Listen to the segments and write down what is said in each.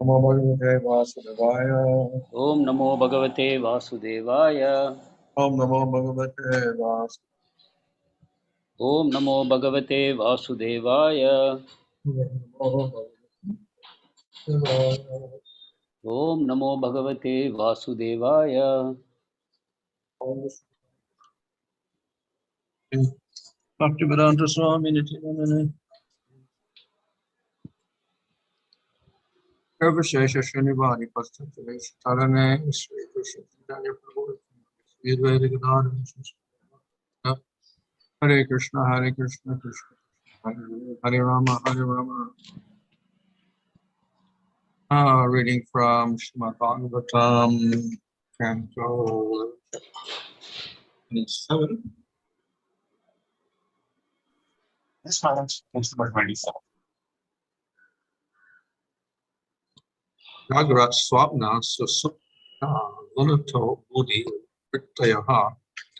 Namo Bhagavate Vasudevaya. Om Namo Bhagavate Vasudevaya. Om Namo Bhagavate Vasudevaya. Om Namo Bhagavate Vasudevaya. Om Namo Bhagavate Vasudevaya. Bhaktivedanta Swami Nityananda. Sarvashesha Srinivadi Pastanjali Tarane Sri Krishna Chaitanya Prabhu Sri Advaita Gadadhara Hare Krishna Krishna Hare Rama reading from Srimad Bhagavatam, Canto 27. This one is number 27. Jāgrat svapnaḥ su-suptam guṇato buddhi-vṛttayaḥ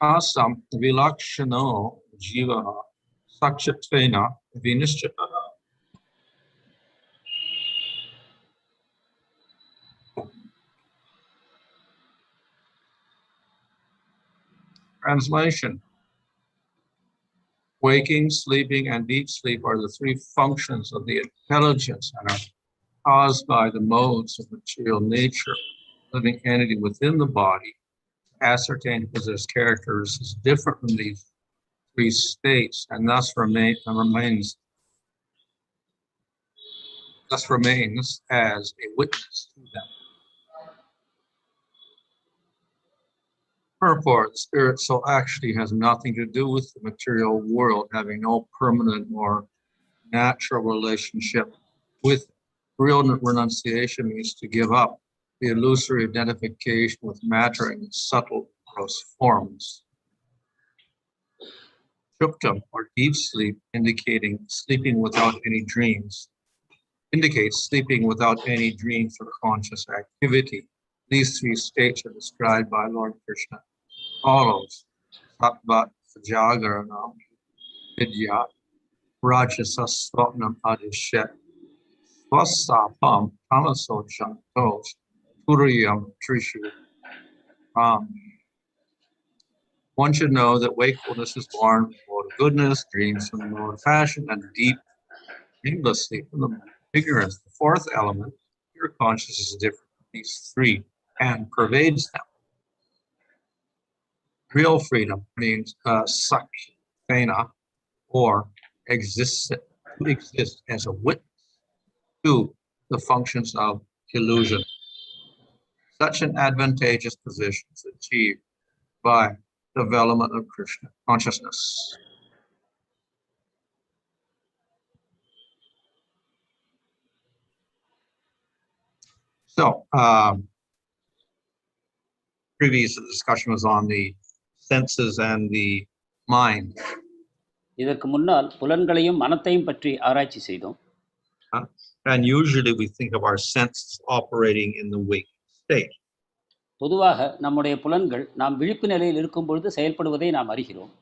tāsāṁ vilakṣaṇo jīvaḥ sākṣitvena viniścitaḥ. Translation. Waking, sleeping, and deep sleep are the three functions of the intelligence and are caused by the modes of material nature. Living entity within the body, ascertained to possess characters, is different from these three states, and thus remains as a witness to them. Purport: spirit soul actually has nothing to do with the material world, having no permanent or natural relationship with it. Real renunciation means to give up the illusory identification with matter in its subtle, gross forms. Suṣuptaṁ, or deep sleep, indicates sleeping without any dreams or conscious activity. These three states are described by Lord Krishna as follows: sattva jāgrat, vidya, rajasa svapnaḥ adishet, su-suptam, tamaso jantos, turiyam trishu. One should know that wakefulness is born from the mode of goodness, dreams from the mode of passion, and deep, dreamless sleep from the mode of ignorance. The fourth element, pure consciousness, is different from these three and pervades them. Real freedom means sākṣitvena, or to exist as a witness to the functions of illusion. Such an advantageous position is achieved by development of Krishna consciousness. So, previous discussion was on the senses and the mind. இதற்கு முன்னால் புலன்களையும் மனத்தையும் பற்றி ஆராய்ச்சி செய்தோம். And usually we think of our senses operating in the waking state. பொதுவாக நம்முடைய புலன்கள் நாம் விழிப்பு நிலையில் இருக்கும் பொழுது செயல்படுவதை நாம் அறிகிறோம்.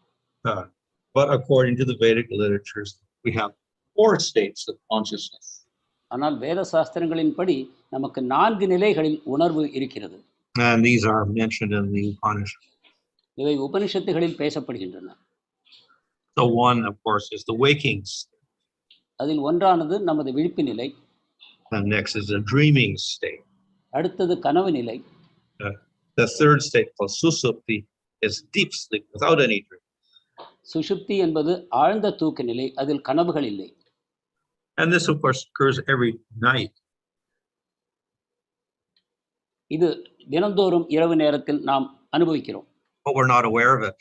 But according to the Vedic literatures, we have 4 states of consciousness. ஆனால் வேத சாஸ்திரங்களின்படி நமக்கு 4 நிலைகளில் உணர்வு இருக்கிறது. And these are mentioned in the Upanishads. இவை உபனிஷத்துகளில் பேசப்படுகின்றன. So one, of course, is the waking state. அதில் ஒன்றானது நமது விழிப்பு நிலை. And next is the dreaming state. அடுத்தது கனவு நிலை. The third state, called su-suptam, is deep sleep without any dream. சுஷுப்தி என்பது ஆழ்ந்த தூக்க நிலை, அதில் கனவுகள் இல்லை. And this, of course, occurs every night. இது தினந்தோறும் இரவு நேரத்தில் நாம் அனுபவிக்கிறோம். But we're not aware of it.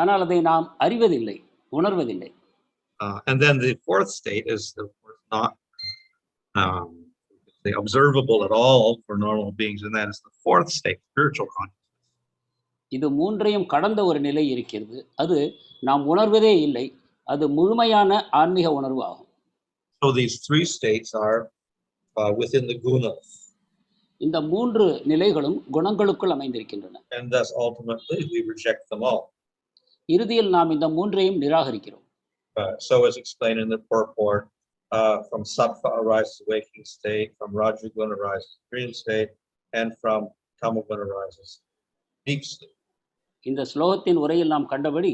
ஆனால் அதை நாம் அறிவதில்லை, உணர்வதில்லை. And then the fourth state is not observable at all for normal beings, and that is the fourth state, spiritual consciousness. இது மூன்றையும் கடந்த ஒரு நிலை இருக்கிறது. அது நாம் உணர்வதே இல்லை. அது முழுமையான ஆன்மீக உணர்வு ஆகும். So these 3 states are within the guṇato. இந்த 3 நிலைகளும் குணங்களுக்குள் அமைந்திருக்கின்றன. And thus ultimately we reject them all. இறுதியில் நாம் இந்த மூன்றையும் நிராகரிக்கிறோம். So as explained in the purport, From sattva arises waking state, from rajaguna arises dream state, and from tamaguna arises deep sleep. இந்த ஸ்லோகத்தின் உரையில் நாம் கண்டபடி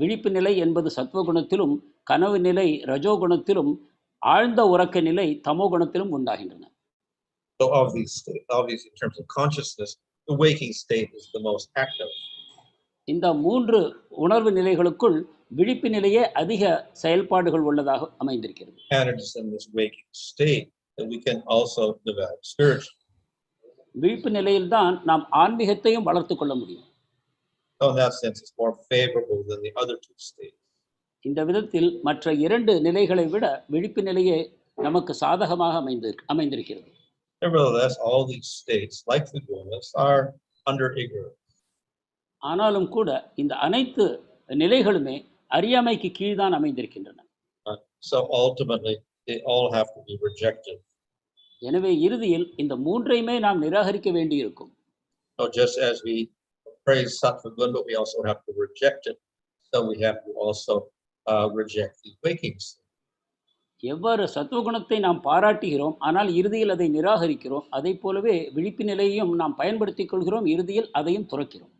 விழிப்பு நிலை என்பது சத்வகுணத்திலும், கனவு நிலை ரஜோகுணத்திலும், ஆழ்ந்த உறக்க நிலை தமோ குணத்திலும் உண்டாகின்றன. So of these in terms of consciousness, the waking state is the most active. இந்த மூன்று உணர்வு நிலைகளுக்குள் விழிப்பு நிலையே அதிக செயல்பாடுகள் உள்ளதாக அமைந்திருக்கிறது. And it is in this waking state that we can also develop spiritually. விழிப்பு நிலையில்தான் நாம் ஆன்மீகத்தையும் வளர்த்துக் கொள்ள முடியும். So in that sense, it's more favorable than the other two states. இந்த விதத்தில் மற்ற இரண்டு நிலைகளை விட விழிப்பு நிலையே நமக்கு சாதகமாக அமைந்திருக்கிறது. Nevertheless, all these states, like the gunas, are under ignorance. ஆனாலும் கூட இந்த அனைத்து நிலைகளுமே அறியாமைக்கு கீழ்தான் அமைந்திருக்கின்றன. So ultimately, they all have to be rejected. எனவே இறுதியில் இந்த மூன்றையுமே நாம் நிராகரிக்க வேண்டியிருக்கும். So just as we praise sattva guna, we also have to reject it. So we have to also reject the waking state. எவ்வாறு சத்துவகுணத்தை நாம் பாராட்டுகிறோம், ஆனால் இறுதியில் அதை நிராகரிக்கிறோம், அதை போலவே விழிப்பு நிலையையும் நாம் பயன்படுத்திக் கொள்கிறோம், இறுதியில் அதையும் துறக்கிறோம்.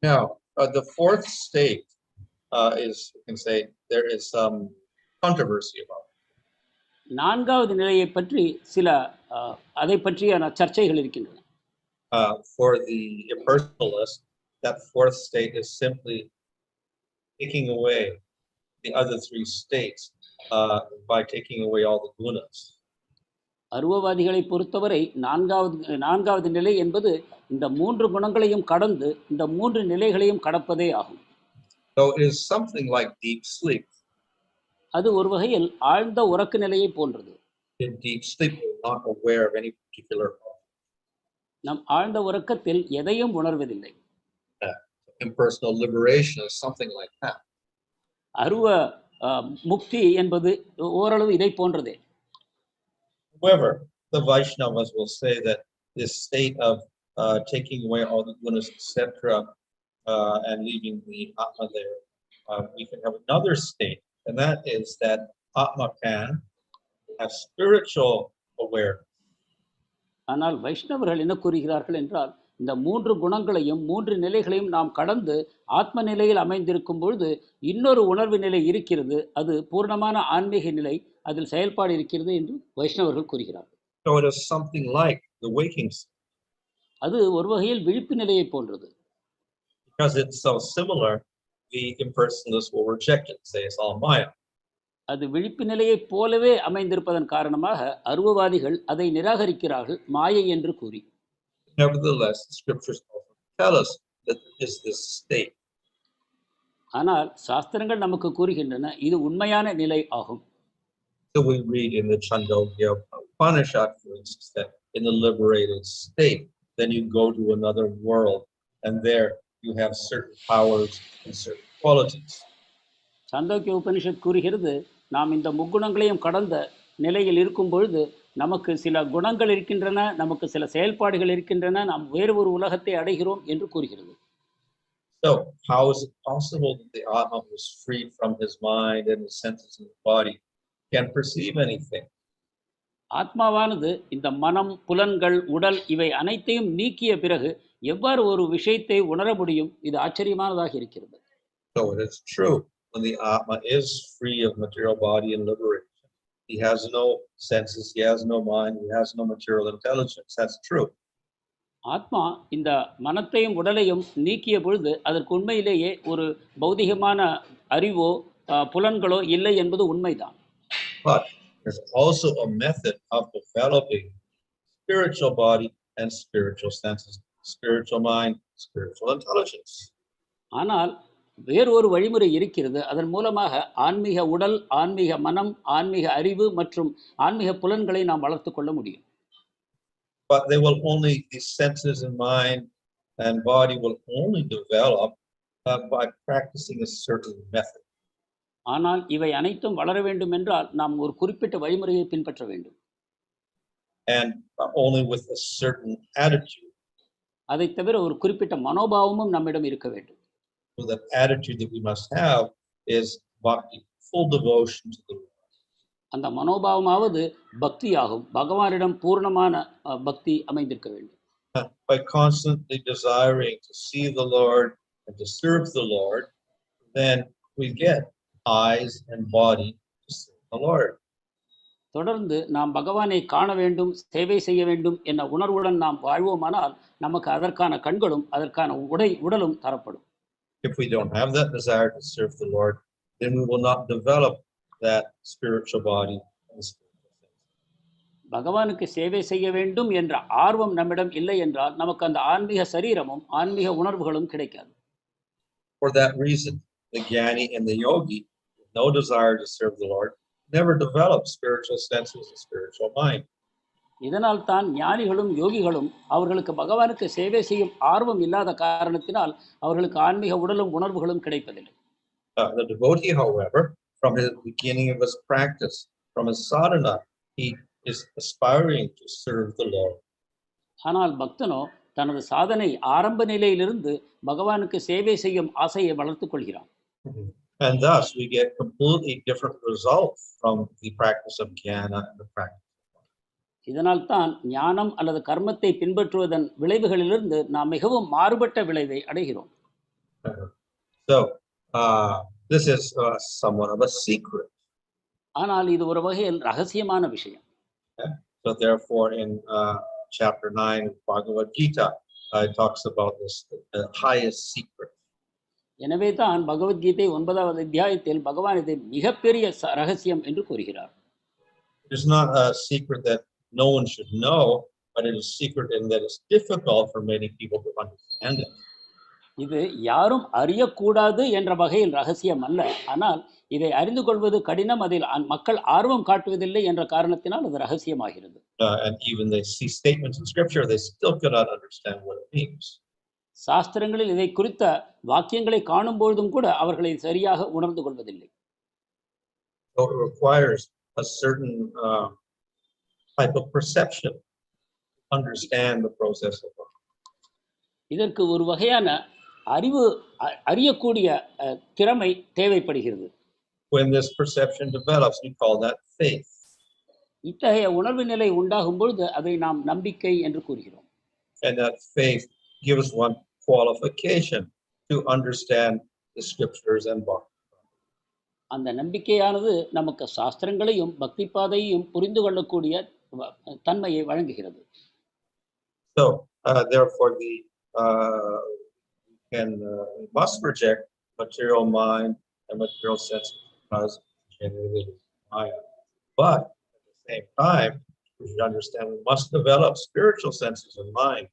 Now, the fourth state is, you can say, there is some controversy about it. நான்காவது நிலையை பற்றி சில அதை பற்றிய சர்ச்சைகள் இருக்கின்றன. For the impersonalist, that fourth state is simply taking away the other three states by taking away all the gunas. அருவவாதிகளை பொறுத்தவரை நான்காவது நிலை என்பது இந்த மூன்று குணங்களையும் கடந்து இந்த மூன்று நிலைகளையும் கடப்பதே ஆகும். So it is something like deep sleep. அது ஒரு வகையில் ஆழ்ந்த உறக்க நிலையை போன்றது. In deep sleep, we're not aware of any particular thought. நம் ஆழ்ந்த உறக்கத்தில் எதையும் உணர்வதில்லை. Impersonal liberation is something like that. அருவ முக்தி என்பது ஓரளவு இதை போன்றதே. However, the Vaishnavas will say that this state of taking away all the gunas, etc., and leaving the Atma there, we can have another state, and that is that Atma can have spiritual awareness. ஆனால் வைஷ்ணவர்கள் என்ன கூறுகிறார்கள் என்றால், இந்த மூன்று குணங்களையும் மூன்று நிலைகளையும் நாம் கடந்து ஆத்ம நிலையில் அமைந்திருக்கும் பொழுது இன்னொரு உணர்வு நிலை இருக்கிறது, அது பூர்ணமான ஆன்மீக நிலை, அதில் செயல்பாடு இருக்கிறது என்று வைஷ்ணவர்கள் கூறுகிறார்கள். So it is something like the waking state. அது ஒரு வகையில் விழிப்பு நிலையை போன்றது. Because it's so similar, the impersonalists will reject it, say it's all Maya. அது விழிப்பு நிலையை போலவே அமைந்திருப்பதன் காரணமாக அருவவாதிகள் அதை நிராகரிக்கிறார்கள் மாயை என்று கூறி. Nevertheless, the scriptures also tell us that there is this state. ஆனால் சாஸ்திரங்கள் நமக்கு கூறுகின்றன இது உண்மையான நிலை ஆகும். So we read in the Chandogya Upanishad, for instance, that in the liberated state, then you go to another world, and there you have certain powers and certain qualities. Chandogya Upanishad கூறுகிறது, நாம் இந்த முக்குணங்களையும் கடந்த நிலையில் இருக்கும் பொழுது நமக்கு சில குணங்கள் இருக்கின்றன, நமக்கு சில செயல்பாடுகள் இருக்கின்றன, நாம் வேறு ஒரு உலகத்தை அடைகிறோம் என்று கூறுகிறது. So how is it possible that the Atma who is freed from his mind and his senses and his body can perceive anything? ஆத்மாவானது இந்த மனம், புலன்கள், உடல் இவை அனைத்தையும் நீக்கிய பிறகு எவ்வாறு ஒரு விஷயத்தை உணர முடியும்? இது ஆச்சரியமானதாக இருக்கிறது. So it is true, when the Atma is free of material body and liberation, he has no senses, he has no mind, he has no material intelligence. That's true. ஆத்மா இந்த மனத்தையும் உடலையும் நீக்கிய பொழுது அதற்கு உண்மையிலேயே ஒரு பௌதிகமான அறிவோ புலன்களோ இல்லை என்பது உண்மைதான். But there's also a method of developing spiritual body and spiritual senses, spiritual mind, spiritual intelligence. ஆனால் வேறு ஒரு வழிமுறை இருக்கிறது, அதன் மூலமாக ஆன்மீக உடல், ஆன்மீக மனம், ஆன்மீக அறிவு மற்றும் ஆன்மீக புலன்களை நாம் வளர்த்து கொள்ள முடியும். But they will only, these senses and mind and body will only develop by practicing a certain method. ஆனால் இவை அனைத்தும் வளர வேண்டும் என்றால் நாம் ஒரு குறிப்பிட்ட வழிமுறையை பின்பற்ற வேண்டும். And only with a certain attitude. அதை தவிர ஒரு குறிப்பிட்ட மனோபாவமும் நம்மிடம் இருக்க வேண்டும். So that attitude that we must have is bhakti, full devotion to the Lord. அந்த மனோபாவமாவது பக்தியாகும். பகவானிடம் பூர்ணமான பக்தி அமைந்திருக்க வேண்டும். By constantly desiring to see the Lord and to serve the Lord, then we get eyes and body to serve the Lord. தொடர்ந்து நாம் பகவானை காண வேண்டும், சேவை செய்ய வேண்டும் என்ற உணர்வுடன் நாம் வாழ்வோமானால் நமக்கு அதற்கான கண்களும் அதற்கான உடலும் தரப்படும். If we don't have that desire to serve the Lord, then we will not develop that spiritual body and the spiritual sense. பகவானுக்கு சேவை செய்ய வேண்டும் என்ற ஆர்வம் நம்மிடம் இல்லை என்றால் நமக்கு அந்த ஆன்மீக சரீரமும் ஆன்மீக உணர்வுகளும் கிடைக்காது. For that reason, the jnani and the yogi, with no desire to serve the Lord, never develop spiritual senses and spiritual mind. இதனால் தான் ஞானிகளும் யோகிகளும் அவர்களுக்கு பகவானுக்கு சேவை செய்யும் ஆர்வம் இல்லாத காரணத்தினால் அவர்களுக்கு ஆன்மீக உடலும் உணர்வுகளும் கிடைப்பதில்லை. The devotee, however, from the beginning of his practice, from his sadhana, he is aspiring to serve the Lord. ஆனால் பக்தனோ தனது சாதனை ஆரம்ப நிலையிலிருந்து பகவானுக்கு சேவை செய்யும் ஆசையை வளர்த்துக் கொள்கிறான். And thus we get completely different results from the practice of jnana and the practice. இதனால் தான் ஞானம் அல்லது கர்மத்தை பின்பற்றுவதன் விளைவுகளிலிருந்து நாம் மிகவும் மாறுபட்ட விளைவை அடைகிறோம். So this is somewhat of a secret. ஆனால் இது ஒரு வகையில் ரகசியமான விஷயம். So therefore in chapter 9 of Bhagavad Gita, it talks about this the highest secret. எனவே தான் பகவத்கீதை 9வது அத்தியாயத்தில் பகவான் இதை மிகப்பெரிய ரகசியம் என்று கூறுகிறார். It is not a secret that no one should know, but it is secret in that it's difficult for many people to understand it. இது யாரும் அறியக்கூடாது என்ற வகையில் ரகசியம் அல்ல, ஆனால் இதை அறிந்து கொள்வது கடினம், அதில் மக்கள் ஆர்வம் காட்டுவதில்லை என்ற காரணத்தினால் அது ரகசியமாகிறது. And even they see statements in scripture, they still cannot understand what it means. சாஸ்திரங்களில் இதை குறித்த வாக்கியங்களை காணும் பொழுதும் கூட அவர்களை சரியாக உணர்ந்து கொள்வதில்லை. So it requires a certain type of perception to understand the process of life. இதற்கு ஒரு வகையான அறியக்கூடிய திறமை தேவைப்படுகிறது. When this perception develops, we call that faith. இத்தகைய உணர்வு நிலை உண்டாகும் பொழுது அதை நாம் நம்பிக்கை என்று கூறுகிறோம். And that faith gives one qualification to understand the scriptures and bhakti. அந்த நம்பிக்கையானது நமக்கு சாஸ்திரங்களையும் பக்தி பாதையையும் புரிந்து கொள்ளக்கூடிய தன்மையை வழங்குகிறது. So therefore we must reject material mind and material senses because generally Maya. But at the same time, we should understand we must develop spiritual senses and mind.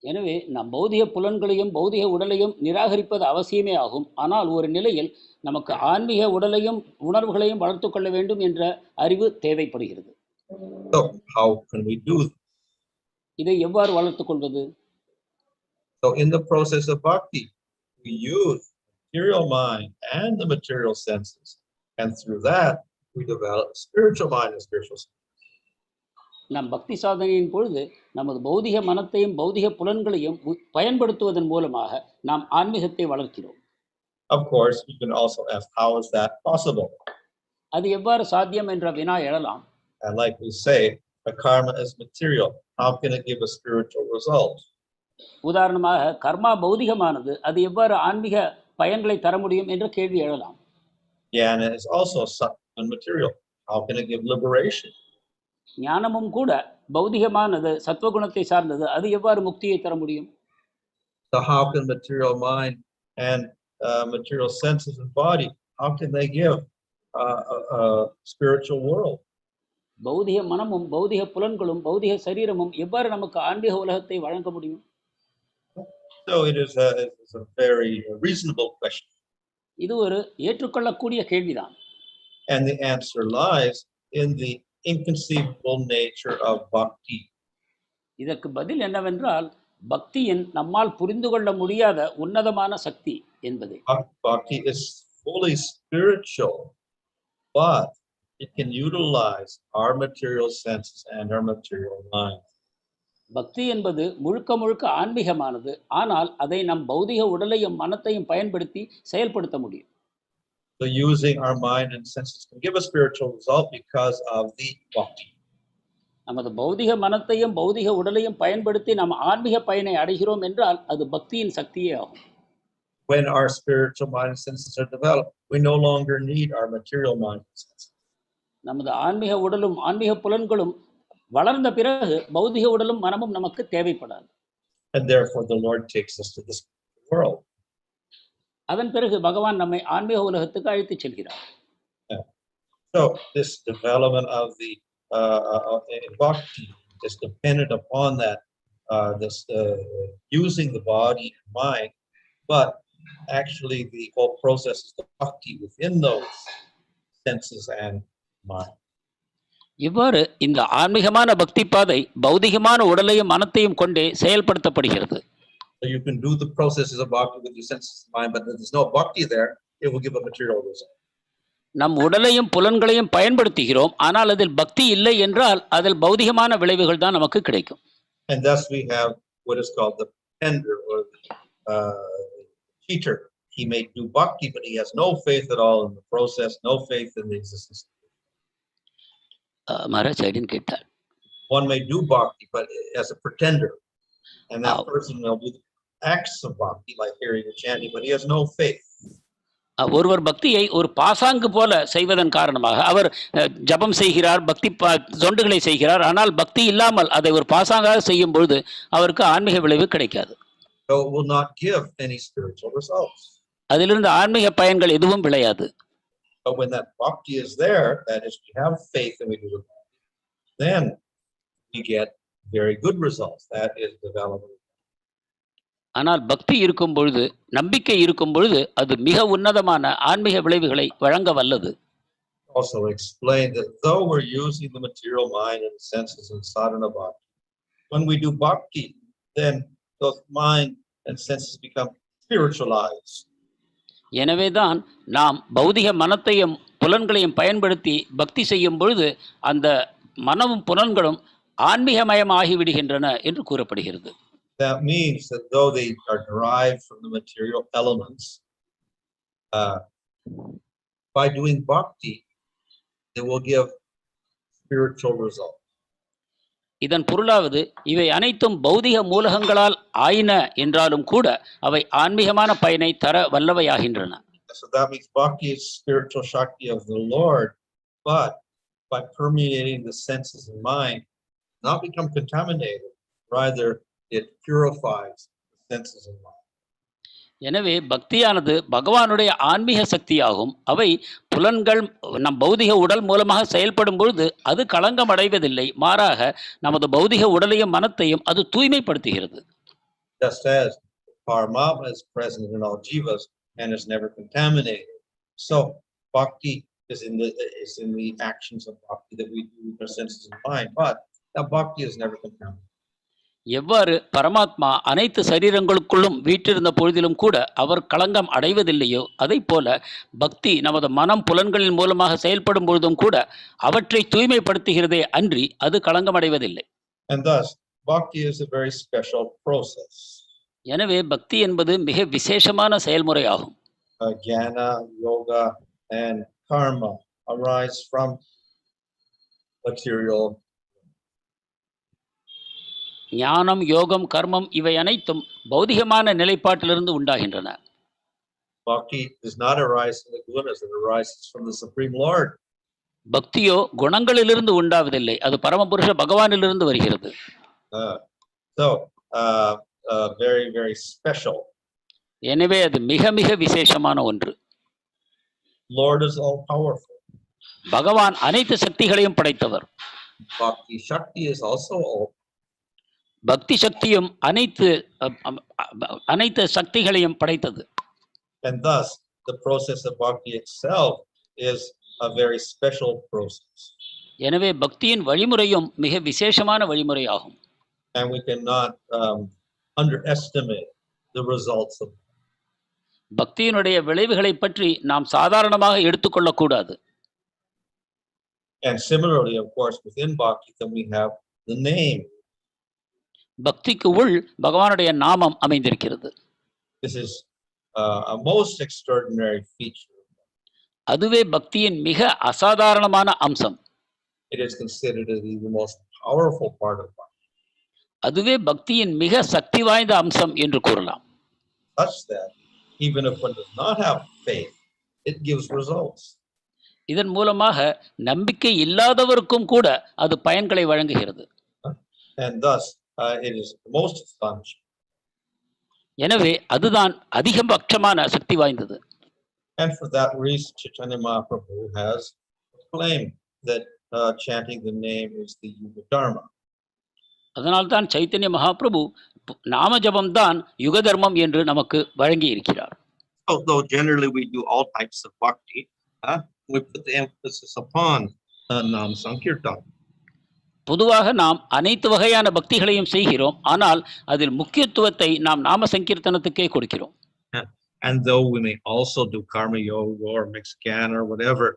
எனவே நம் பௌதிக புலன்களையும் பௌதிக உடலையும் நிராகரிப்பது அவசியமே ஆகும். ஆனால் ஒரு நிலையில் நமக்கு ஆன்மீக உடலையும் உணர்வுகளையும் வளர்த்துக் கொள்ள வேண்டும் என்ற அறிவு தேவைப்படுகிறது. So how can we do this? இதை எவ்வாறு வளர்த்துக் கொள்வது? So in the process of bhakti, we use material mind and the material senses, and through that we develop spiritual mind and spiritual senses. நம் பக்தி சாதனையின் பொழுது நமது பௌதிக மனத்தையும் பௌதிக புலன்களையும் பயன்படுத்துவதன் மூலமாக நாம் ஆன்மீகத்தை வளர்க்கிறோம். Of course, you can also ask, how is that possible? அது எவ்வாறு சாத்தியம் என்ற வினா எழலாம். And like we say, the karma is material. How can it give a spiritual result? உதாரணமாக கர்மா பௌதிகமானது, அது எவ்வாறு ஆன்மீக பயன்களை தர முடியும் என்ற கேள்வி எழலாம். Jnana is also sattva material. How can it give liberation? ஞானமும் கூட பௌதிகமானது, சத்வகுணத்தை சார்ந்தது, அது எவ்வாறு முக்தியை தர முடியும்? So how can material mind and material senses and body, how can they give a spiritual world? பௌதிக மனமும் பௌதிக புலன்களும் பௌதிக சரீரமும் எவ்வாறு நமக்கு ஆன்மீக உலகத்தை வழங்க முடியும்? So it is a very reasonable question. இது ஒரு ஏற்றுக்கொள்ளக்கூடிய கேள்விதான். And the answer lies in the inconceivable nature of bhakti. இதற்கு பதில் என்னவென்றால் பக்தியின் நம்மால் புரிந்து கொள்ள முடியாத உன்னதமான சக்தி என்பது. Bhakti is fully spiritual, but it can utilize our material senses and our material mind. பக்தி என்பது முழுக்க முழுக்க ஆன்மீகமானது, ஆனால் அதை நம் பௌதிக உடலையும் மனத்தையும் பயன்படுத்தி செயல்படுத்த முடியும். So using our mind and senses can give a spiritual result because of the bhakti. நமது பௌதிக மனத்தையும் பௌதிக உடலையும் பயன்படுத்தி நாம் ஆன்மீக பயனை அடைகிறோம் என்றால் அது பக்தியின் சக்தியே ஆகும். When our spiritual mind and senses are developed, we no longer need our material mind and senses. நமது ஆன்மீக உடலும் ஆன்மீக புலன்களும் வளர்ந்த பிறகு பௌதிக உடலும் மனமும் நமக்கு தேவைப்படாது. And therefore the Lord takes us to this world. அதன் பிறகு பகவான் நம்மை ஆன்மீக உலகத்துக்கு அழைத்து செல்கிறார். So this development of the bhakti is dependent upon that using the body and mind, but actually the whole process is the bhakti within those senses and mind. இவ்வாறு இந்த ஆன்மீகமான பக்தி பாதை பௌதிகமான உடலையும் மனத்தையும் கொண்டே செயல்படுத்தப்படுகிறது. So you can do the processes of bhakti with your senses and mind, but if there's no bhakti there, it will give a material result. நம் உடலையும் புலன்களையும் பயன்படுத்துகிறோம், ஆனால் அதில் பக்தி இல்லை என்றால் அதில் பௌதிகமான விளைவுகள் தான் நமக்கு கிடைக்கும். And thus we have what is called the pretender or the cheater. He may do bhakti, but he has no faith at all in the process, no faith in the existence. Maharaj, I didn't get that. One may do bhakti, but as a pretender, and that person will do the acts of bhakti, like hearing and chanting, but he has no faith. ஒருவர் பக்தியை ஒரு பாசாங்கு போல செய்வதன் காரணமாக அவர் ஜபம் செய்கிறார், பக்தி தொண்டுகளை செய்கிறார், ஆனால் பக்தி இல்லாமல் அதை ஒரு பாசாங்காக செய்யும் பொழுது அவருக்கு ஆன்மீக விளைவு கிடைக்காது. So it will not give any spiritual results. அதிலிருந்து ஆன்மீக பயன்கள் எதுவும் விளையாது. But when that bhakti is there, that is, we have faith and we do the bhakti, then we get very good results. That is development. ஆனால் பக்தி இருக்கும் பொழுது, நம்பிக்கை இருக்கும் பொழுது அது மிக உன்னதமான ஆன்மீக விளைவுகளை வழங்க வல்லது. Also explain that though we're using the material mind and senses in sadhana bhakti, when we do bhakti, then those mind and senses become spiritualized. எனவேதான் நாம் பௌதிக மனத்தையும் புலன்களையும் பயன்படுத்தி பக்தி செய்யும் பொழுது அந்த மனமும் புலன்களும் ஆன்மீகமயமாகி விடுகின்றன என்று கூறப்படுகிறது. That means that though they are derived from the material elements, by doing bhakti, they will give spiritual results. இதன் பொருளாவது இவை அனைத்தும் பௌதிக மூலகங்களால் ஆயின என்றாலும் கூட அவை ஆன்மீகமான பயனை தர வல்லவையாகின்றன. So that means bhakti is spiritual shakti of the Lord, but by permeating the senses and mind, not become contaminated, rather it purifies the senses and mind. எனவே பக்தியானது பகவானுடைய ஆன்மீக சக்தியாகும். அவை புலன்கள் நம் பௌதிக உடல் மூலமாக செயல்படும் பொழுது அது களங்கம் அடைவதில்லை, மாறாக நமது பௌதிக உடலையும் மனத்தையும் அது தூய்மைப்படுத்துகிறது. Just as Paramatma is present in all jivas and is never contaminated, so bhakti is in the actions of bhakti that we do with our senses and mind, but that bhakti is never contaminated. எவ்வாறு பரமாத்மா அனைத்து சரீரங்களுக்குள்ளும் வீற்றிருந்த பொழுதிலும் கூட அவர் களங்கம் அடைவதில்லையோ அதை போல பக்தி நமது மனம் புலன்களின் மூலமாக செயல்படும் பொழுதும் கூட அவற்றை தூய்மைப்படுத்துகிறதே அன்றி அது களங்கம் அடைவதில்லை. And thus bhakti is a very special process. எனவே பக்தி என்பது மிக விசேஷமான செயல்முறையாகும். Jnana, yoga and karma arise from material. ஞானம், யோகம், கர்மம் இவை அனைத்தும் பௌதிகமான நிலைப்பாட்டிலிருந்து உண்டாகின்றன. Bhakti does not arise from the gunas, it arises from the Supreme Lord. பக்தியோ குணங்களிலிருந்து உண்டாவதில்லை, அது பரமபுருஷ பகவானிலிருந்து வருகிறது. So very very special. எனவே அது மிக மிக விசேஷமான ஒன்று. Lord is all powerful. பகவான் அனைத்து சக்திகளையும் படைத்தவர். Bhakti Shakti is also all. பக்தி சக்தியும் அனைத்து சக்திகளையும் படைத்தது. And thus the process of bhakti itself is a very special process. எனவே பக்தியின் வழிமுறையும் மிக விசேஷமான வழிமுறையாகும். And we cannot underestimate the results of பக்தியினுடைய விளைவுகளை பற்றி நாம் சாதாரணமாக எடுத்துக்கொள்ளக்கூடாது. And similarly, of course, within bhakti then we have the name. பக்திக்கு உள் பகவானுடைய நாமம் அமைந்திருக்கிறது. This is a most extraordinary feature. அதுவே பக்தியின் மிக அசாதாரணமான அம்சம். It is considered to be the most powerful part of bhakti. அதுவே பக்தியின் மிக சக்தி வாய்ந்த அம்சம் என்று கூறலாம். Such that even if one does not have faith, it gives results. இதன் மூலமாக நம்பிக்கை இல்லாதவருக்கும் கூட அது பயன்களை வழங்குகிறது. And thus, it is most astonishing. எனவே அதுதான் அதிகபட்சமான சக்தி வாய்ந்தது. And for that reason, Chaitanya Mahaprabhu has claimed that chanting the name is the yuga dharma. அதனால்தான் சைத்தன்ய மகாபிரபு நாம ஜபம் தான் யுக தர்மம் என்று நமக்கு வழங்கி இருக்கிறார். Although generally we do all types of bhakti, we put the emphasis upon Nam Sankirtan. பொதுவாக நாம் அனைத்து வகையான பக்திகளையும் செய்கிறோம், ஆனால் அதில் முக்கியத்துவத்தை நாம் நாம சங்கீர்த்தனத்துக்கே கொடுக்கிறோம். And though we may also do karma yoga or mixed jnana or whatever,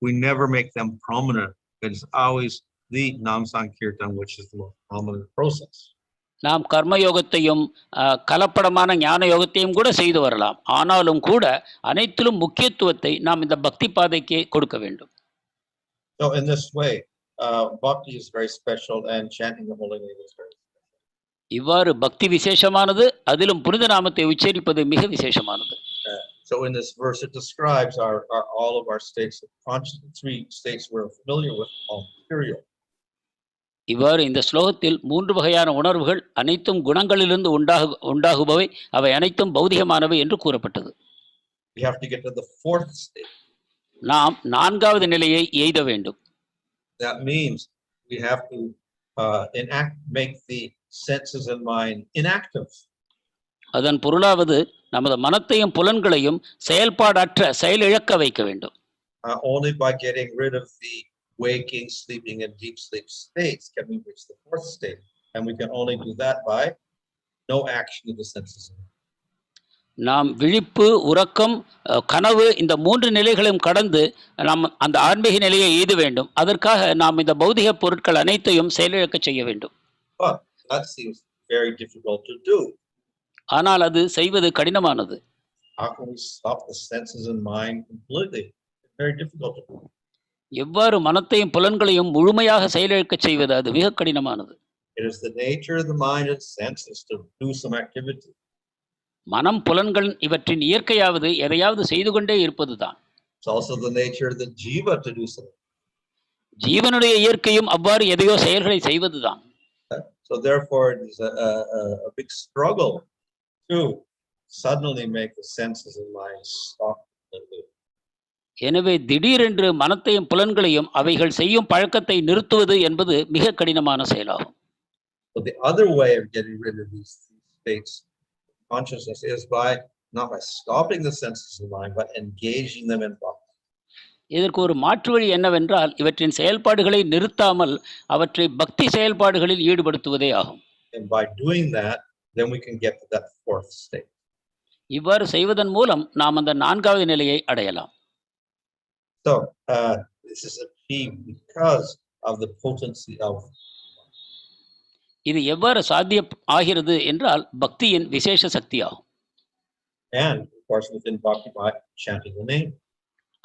we never make them prominent. It is always the Nam Sankirtan which is the most prominent process. நாம் கர்மயோகத்தையும் கலப்படமான ஞான யோகத்தையும் கூட செய்து வரலாம், ஆனாலும் கூட அனைத்திலும் முக்கியத்துவத்தை நாம் இந்த பக்தி பாதைக்கே கொடுக்க வேண்டும். So in this way, bhakti is very special and chanting the holy name is very special. இவ்வாறு பக்தி விசேஷமானது, அதிலும் புனித நாமத்தை உச்சரிப்பது மிக விசேஷமானது. So in this verse it describes all of our states of consciousness, three states we're familiar with, all material. இவ்வாறு இந்த ஸ்லோகத்தில் மூன்று வகையான உணர்வுகள் அனைத்தும் குணங்களிலிருந்து உண்டாகுபவை, அவை அனைத்தும் பௌதிகமானவை என்று கூறப்பட்டது. We have to get to the fourth state. நாம் நான்காவது நிலையை எய்த வேண்டும். That means we have to make the senses and mind inactive. அதன் பொருளாவது நமது மனத்தையும் புலன்களையும் செயல்பாடற்ற செயலிழக்க வைக்க வேண்டும். Only by getting rid of the waking, sleeping, and deep sleep states can we reach the fourth state, and we can only do that by no action of the senses. நாம் விழிப்பு, உறக்கம், கனவு இந்த மூன்று நிலைகளையும் கடந்து நாம் அந்த ஆன்மீக நிலையை எய்த வேண்டும். அதற்காக நாம் இந்த பௌதிக பொருட்கள் அனைத்தையும் செயலிழக்க செய்ய வேண்டும். But that seems very difficult to do. ஆனால் அது செய்வது கடினமானது. How can we stop the senses and mind completely? It's very difficult to do. எவ்வாறு மனத்தையும் புலன்களையும் முழுமையாக செயலிழக்க செய்வது, அது மிக கடினமானது. It is the nature of the mind and senses to do some activity. மனம், புலன்கள் இவற்றின் இயற்கையாவது எதையாவது செய்து கொண்டே இருப்பதுதான். It's also the nature of the jīvaḥ to do something. ஜீவனுடைய இயற்கையும் அவ்வாறு எதையோ செயல்களை செய்வதுதான். So therefore it is a big struggle to suddenly make the senses and mind stop and live. எனவே திடீரென்று மனத்தையும் புலன்களையும் அவைகள் செய்யும் பழக்கத்தை நிறுத்துவது என்பது மிக கடினமான செயலாகும். So the other way of getting rid of these states of consciousness is not by stopping the senses and mind, but engaging them in bhakti. இதற்கு ஒரு மாற்று வழி என்னவென்றால் இவற்றின் செயல்பாடுகளை நிறுத்தாமல் அவற்றை பக்தி செயல்பாடுகளில் ஈடுபடுத்துவதே ஆகும். And by doing that, then we can get to that fourth state. இவ்வாறு செய்வதன் மூலம் நாம் அந்த நான்காவது நிலையை அடையலாம். So this is achieved because of the potency of. இது எவ்வாறு சாத்தியம் ஆகிறது என்றால் பக்தியின் விசேஷ சக்தியாகும். And of course within bhakti by chanting the name.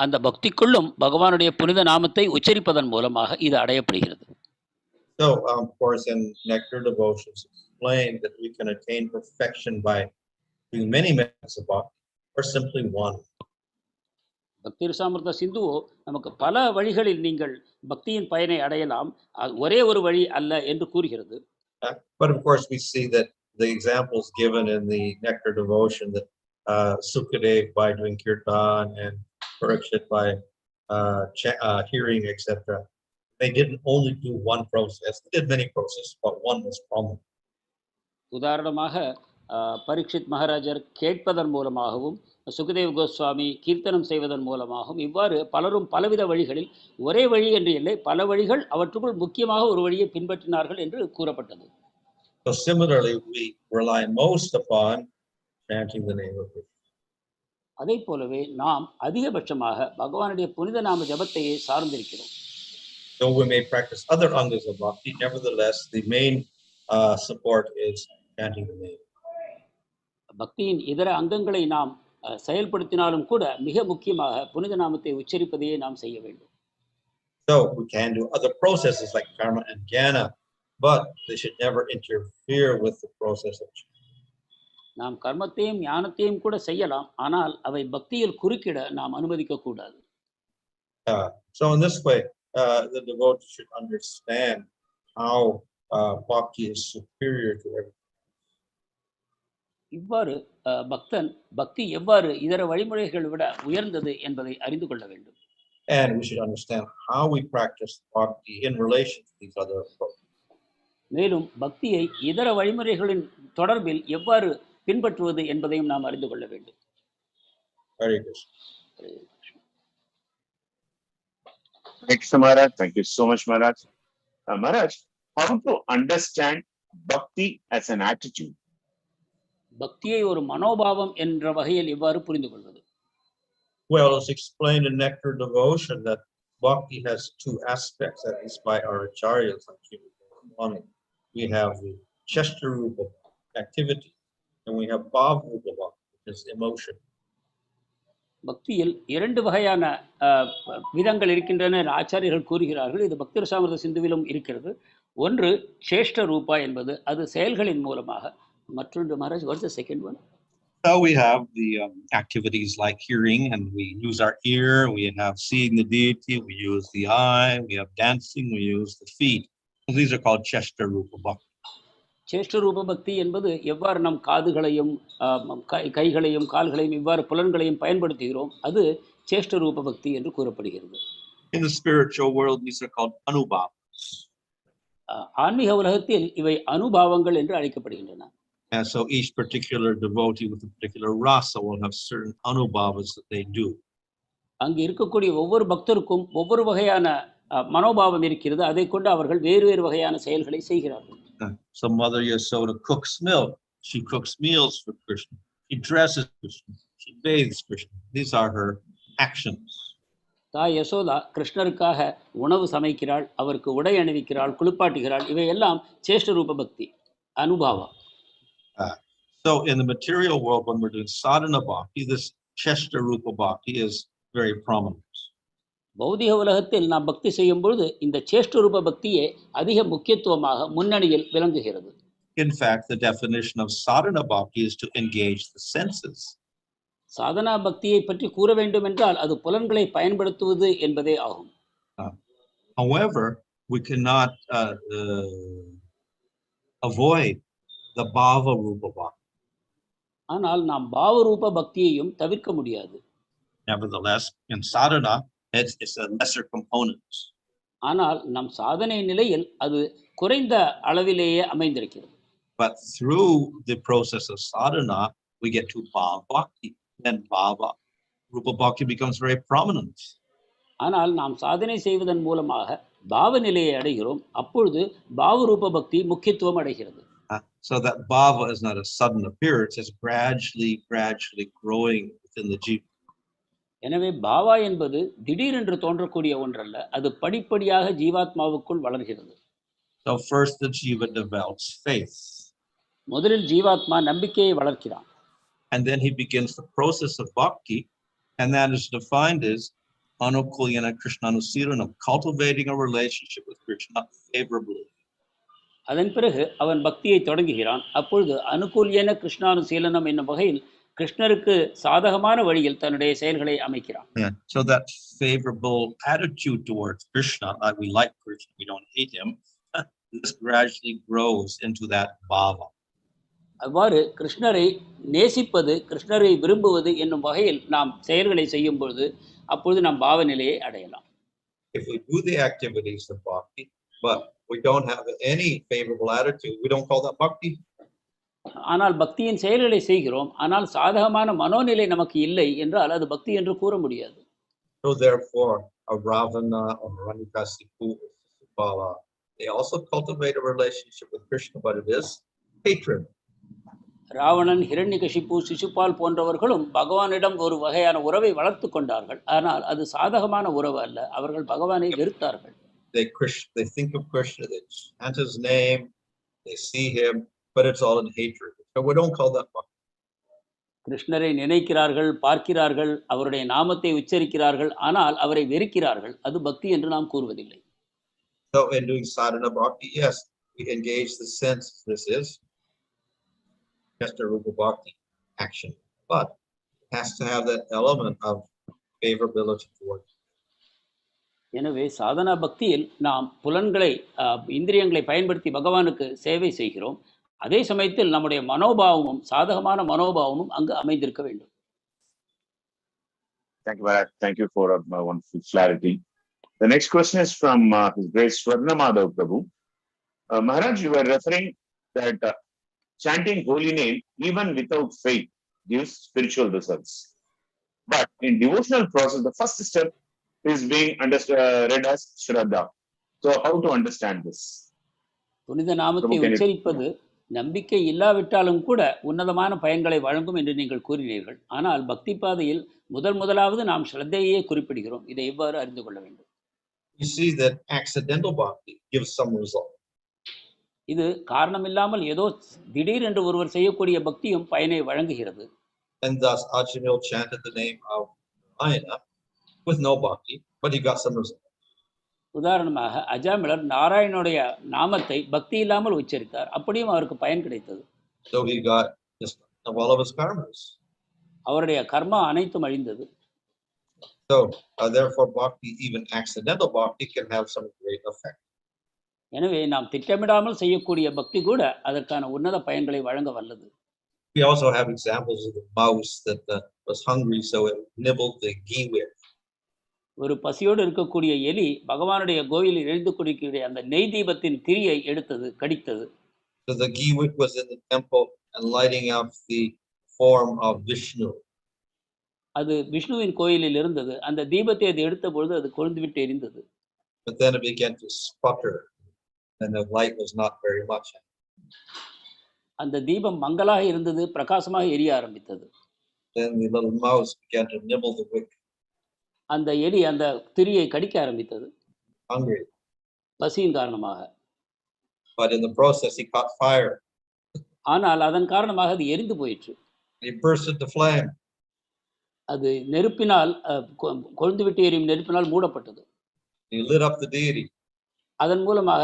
அந்த பக்திக்குள்ளும் பகவானுடைய புனித நாமத்தை உச்சரிப்பதன் மூலமாக இது அடையப்படுகிறது. So of course in nectar devotions explain that we can attain perfection by doing many methods of bhakti or simply one. பக்தி ரசாமிர்த சிந்துவோ நமக்கு பல வழிகளில் நீங்கள் பக்தியின் பயனை அடையலாம், ஒரே ஒரு வழி அல்ல என்று கூறுகிறது. But of course we see that the examples given in the nectar devotion that Sukadeva by doing kirtan and Parikshit by hearing, etc. They didn't only do one process; they did many processes, but one was prominent. உதாரணமாக பரீட்சித் மகாராஜர் கேட்பதன் மூலமாகவும், சுகதேவ் கோஸ்வாமி கீர்த்தனம் செய்வதன் மூலமாகவும், இவ்வாறு பலரும் பலவித வழிகளில், ஒரே வழி என்று இல்லை, பல வழிகள், அவற்றுக்குள் முக்கியமாக ஒரு வழியை பின்பற்றினார்கள் என்று கூறப்பட்டது. So similarly, we rely most upon chanting the name of Krishna. அதை போலவே நாம் அதிகபட்சமாக பகவானுடைய புனித நாம ஜபத்தையே சார்ந்திருக்கிறோம். Though we may practice other angas of bhakti, nevertheless, the main support is chanting the name. பக்தியின் இதர அங்கங்களை நாம் செயல்படுத்தினாலும் கூட மிக முக்கியமாக புனித நாமத்தை உச்சரிப்பதையே நாம் செய்ய வேண்டும். So we can do other processes like karma and jnana, but they should never interfere with the process of change. நாம் கர்மத்தையும் ஞானத்தையும் கூட செய்யலாம், ஆனால் அவை பக்தியில் குறுக்கிட நாம் அனுமதிக்க கூடாது. So in this way, the devotee should understand how bhakti is superior to everything. இவ்வாறு பக்தன் பக்தி எவ்வாறு இதர வழிமுறைகளை விட உயர்ந்தது என்பதை அறிந்து கொள்ள வேண்டும். And we should understand how we practice bhakti in relation to these other approaches. மேலும் பக்தியை இதர வழிமுறைகளின் தொடர்பில் எவ்வாறு பின்பற்றுவது என்பதையும் நாம் அறிந்து கொள்ள வேண்டும். Very good. Thank you, Maharaj. Thank you so much, Maharaj. Maharaj, how to understand bhakti as an attitude? பக்தியை ஒரு மனோபாவம் என்ற வகையில் எவ்வாறு புரிந்து கொள்வது? Well, it's explained in Nectar Devotion that bhakti has two aspects, at least by our acharyas. We have the Cheshtarupa activity, and we have Bhava-rupa bhakti, which is emotion. பக்தியில் இரண்டு வகையான விதங்கள் இருக்கின்றன ஆச்சாரியர்கள் கூறுகிறார்கள். இது பக்தி ரசாமிர்த சிந்துவிலும் இருக்கிறது. ஒன்று சேஷ்ட ரூபா என்பது, அது செயல்களின் மூலமாக. மற்றொன்று Maharaj, what's the second one? So we have the activities like hearing, and we use our ear. We have seeing the deity. We use the eye. We have dancing. We use the feet. So these are called Cheshta Rupa Bhakti. சேஷ்ட ரூப பக்தி என்பது எவ்வாறு நம் காதுகளையும் கைகளையும் கால்களையும் இவ்வாறு புலன்களையும் பயன்படுத்துகிறோம், அது சேஷ்ட ரூப பக்தி என்று கூறப்படுகிறது. In the spiritual world, these are called anubhavas. ஆன்மீக உலகத்தில் இவை அனுபாவங்கள் என்று அழைக்கப்படுகின்றன. And so each particular devotee with a particular rasa will have certain anubhavas that they do. அங்கு இருக்கக்கூடிய ஒவ்வொரு பக்தருக்கும் ஒவ்வொரு வகையான மனோபாவம் இருக்கிறது. அதை கொண்டு அவர்கள் வேறு வேறு வகையான செயல்களை செய்கிறார்கள். So Mother Yasoda cooks milk. She cooks meals for Krishna. She dresses Krishna. She bathes Krishna. These are her actions. தாய் யசோதா கிருஷ்ணருக்காக உணவு சமைக்கிறாள், அவருக்கு உடை அணிவிக்கிறாள், குளிப்பாட்டுகிறாள். இவையெல்லாம் சேஷ்ட ரூப பக்தி, அனுபாவம். So in the material world, when we're doing sadhana bhakti, this Cheshta Rupa bhakti is very prominent. பௌதிக உலகத்தில் நாம் பக்தி செய்யும் பொழுது இந்த சேஷ்ட ரூப பக்தியே அதிக முக்கியத்துவமாக முன்னணியில் விளங்குகிறது. In fact, the definition of sadhana bhakti is to engage the senses. Sadhana பக்தியை பற்றி கூற வேண்டும் என்றால் அது புலன்களை பயன்படுத்துவது என்பதே ஆகும். However, we cannot avoid the bhava rupa bhakti. ஆனால் நாம் பாவ ரூப பக்தியையும் தவிர்க்க முடியாது. Nevertheless, in sadhana, it's a lesser component. ஆனால் நம் சாதனை நிலையில் அது குறைந்த அளவிலேயே அமைந்திருக்கிறது. But through the process of sadhana, we get to bhava bhakti. Then bhava rupa bhakti becomes very prominent. ஆனால் நாம் சாதனை செய்வதன் மூலமாக பாவ நிலையை அடைகிறோம். அப்பொழுது பாவ ரூப பக்தி முக்கியத்துவம் அடைகிறது. So that bhava is not a sudden appearance, it's gradually growing within the jiva. எனவே பாவா என்பது திடீரென்று தோன்றக்கூடிய ஒன்றல்ல, அது படிப்படியாக ஜீவாத்மாவுக்குள் வளர்கிறது. So first the jiva develops faith. முதலில் ஜீவாத்மா நம்பிக்கையை வளர்க்கிறான். And then he begins the process of bhakti, and that is defined as anukulyana krishnanusirana, cultivating a relationship with Krishna favorably. அதன் பிறகு அவன் பக்தியை தொடங்குகிறான். அப்பொழுது அனுகூல்யன கிருஷ்ணானுசீலனம் என்னும் வகையில் கிருஷ்ணருக்கு சாதகமான வழியில் தன்னுடைய செயல்களை அமைக்கிறான். So that favorable attitude towards Krishna, we like Krishna, we don't hate him, this gradually grows into that bhava. அவ்வாறு கிருஷ்ணரை நேசிப்பது, கிருஷ்ணரை விரும்புவது என்னும் வகையில் நாம் செயல்களை செய்யும் பொழுது அப்பொழுது நாம் பாவ நிலையை அடையலாம். If we do the activities of bhakti, but we don't have any favorable attitude, we don't call that bhakti. ஆனால் பக்தியின் செயல்களை செய்கிறோம், ஆனால் சாதகமான மனோநிலை நமக்கு இல்லை என்றால் அது பக்தி என்று கூற முடியாது. So therefore, a Ravana or Ranikasipu, they also cultivate a relationship with Krishna, but it is hatred. Ravanan, Hiranyakashipu, சிசுபால் போன்றவர்களும் பகவானிடம் ஒரு வகையான உறவை வளர்த்து கொண்டார்கள். ஆனால் அது சாதகமான உறவு அல்ல, அவர்கள் பகவானை வெறுத்தார்கள். They think of Krishna, they chant his name, they see him, but it's all in hatred. So we don't call that bhakti. கிருஷ்ணரை நினைக்கிறார்கள், பார்க்கிறார்கள், அவருடைய நாமத்தை உச்சரிக்கிறார்கள், ஆனால் அவரை வெறுக்கிறார்கள். அது பக்தி என்று நாம் கூறுவதில்லை. So in doing sadhana bhakti, yes, we engage the sense. This is just a rupa bhakti action, but it has to have that element of favorability towards. எனவே சாதனா பக்தியில் நாம் புலன்களை, இந்திரியங்களை பயன்படுத்தி பகவானுக்கு சேவை செய்கிறோம். அதே சமயத்தில் நம்முடைய மனோபாவமும், சாதகமான மனோபாவமும் அங்கு அமைந்திருக்க வேண்டும். Thank you, Maharaj. Thank you for wonderful clarity. The next question is from His Grace Swarnamadhav Prabhu. Maharaj, you were referring that chanting holy name even without faith gives spiritual results. But in devotional process, the first step is being read as Shraddha. So how to understand this? புனித நாமத்தை உச்சரிப்பது நம்பிக்கை இல்லாவிட்டாலும் கூட உன்னதமான பயன்களை வழங்கும் என்று நீங்கள் கூறினீர்கள். ஆனால் பக்தி பாதையில் முதலாவது நாம் ஸ்ரத்தையே குறிப்பிடுகிறோம். இதை எவ்வாறு அறிந்து கொள்ள வேண்டும்? You see that accidental bhakti gives some result. இது காரணமில்லாமல் ஏதோ திடீர் என்று ஒருவர் செய்யக்கூடிய பக்தியும் பயனை வழங்குகிறது. And thus Ajamil chanted the name of Narayana with no bhakti, but he got some result. உதாரணமாக அஜாமிலர் நாராயணனுடைய நாமத்தை பக்தி இல்லாமல் உச்சரித்தார். அப்படியும் அவருக்கு பயன் கிடைத்தது. So he got just all of his karmas. அவருடைய கர்மா அனைத்தும் அழிந்தது. So therefore bhakti, even accidental bhakti, can have some great effect. எனவே நாம் திட்டமிடாமல் செய்யக்கூடிய பக்தி கூட அதற்கான உன்னத பயன்களை வழங்க வல்லது. We also have examples of the mouse that was hungry, so it nibbled the ghee with. ஒரு பசியோடு இருக்கக்கூடிய எலி பகவானுடைய கோவிலில் எழுந்து கொண்டிருக்கிற அந்த நெய் தீபத்தின் திரியை எடுத்தது, கடித்தது. So the ghee wick was in the temple and lighting up the form of Vishnu. அது விஷ்ணுவின் கோயிலில் இருந்தது. அந்த தீபத்தை அது எடுத்த பொழுது அது கொழுந்து விட்டு எரிந்தது. But then it began to sputter and the light was not very much. அந்த தீபம் மங்கலாக இருந்தது, பிரகாசமாக எரிய ஆரம்பித்தது. Then the little mouse began to nibble the wick. அந்த எலி அந்த திரியை கடிக்க ஆரம்பித்தது, Hungry. பசியின் காரணமாக. But in the process he caught fire. ஆனால் அதன் காரணமாக அது எரிந்து போயிற்று. He burst into flame. அது நெருப்பினால், கொழுந்து விட்டு எரியும் நெருப்பினால் மூடப்பட்டது. He lit up the deity. அதன் மூலமாக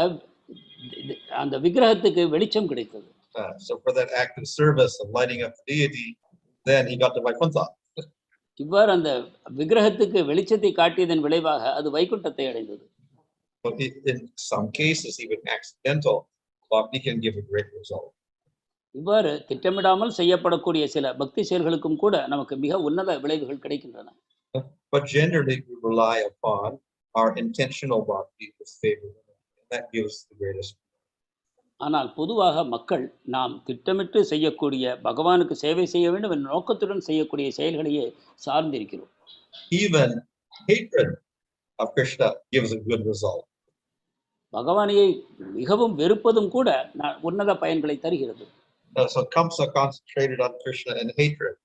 அந்த விக்கிரகத்துக்கு வெளிச்சம் கிடைத்தது. So for that act of service of lighting up the deity, then he got to Vaikuntha. இவ்வாறு அந்த விக்கிரகத்துக்கு வெளிச்சத்தை காட்டியதன் விளைவாக அது வைகுண்டத்தை அடைந்தது. But in some cases, even accidental bhakti can give a great result. இவ்வாறு திட்டமிடாமல் செய்யப்படக்கூடிய சில பக்தி செயல்களுக்கும் கூட நமக்கு மிக உன்னத விளைவுகள் கிடைக்கின்றன. But generally, we rely upon our intentional bhakti with favor, and that gives the greatest. ஆனால் பொதுவாக மக்கள் நாம் திட்டமிட்டு செய்யக்கூடிய பகவானுக்கு சேவை செய்ய வேண்டும் என்ற நோக்கத்துடன் செய்யக்கூடிய செயல்களையே சார்ந்திருக்கிறோம். Even hatred of Krishna gives a good result. பகவானையை மிகவும் வெறுப்பதும் கூட உன்னத பயன்களை தருகிறது. So Kamsa concentrated on Krishna and hatred,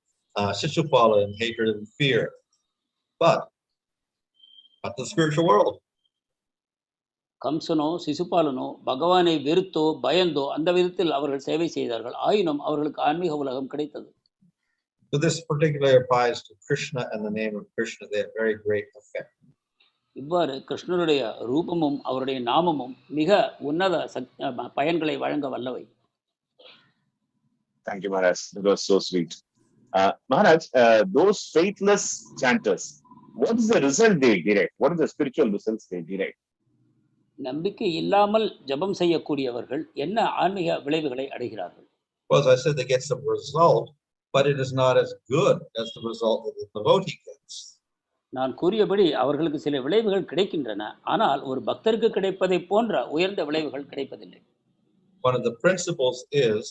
Shishupala and hatred and fear, but not the spiritual world. கம்சனோ சிசுபாலனோ பகவானை வெறுத்தோ பயந்தோ அந்த விதத்தில் அவர்கள் சேவை செய்தார்கள். ஆயினும் அவர்களுக்கு ஆன்மீக உலகம் கிடைத்தது. So this particularly applies to Krishna and the name of Krishna. They have very great effect. இவ்வாறு கிருஷ்ணருடைய ரூபமும் அவருடைய நாமமும் மிக உன்னத பயன்களை வழங்க வல்லவை. Thank you, Maharaj. That was so sweet. Maharaj, those faithless chanters, what is the result they derive? What are the spiritual results they derive? நம்பிக்கை இல்லாமல் ஜபம் செய்யக்கூடியவர்கள் என்ன ஆன்மீக விளைவுகளை அடைகிறார்கள்? Well, as I said, they get some result, but it is not as good as the result that the devotee gets. நான் கூறியபடி அவர்களுக்கு சில விளைவுகள் கிடைக்கின்றன, ஆனால் ஒரு பக்தருக்கு கிடைப்பதை போன்ற உயர்ந்த விளைவுகள் கிடைப்பதில்லை. One of the principles is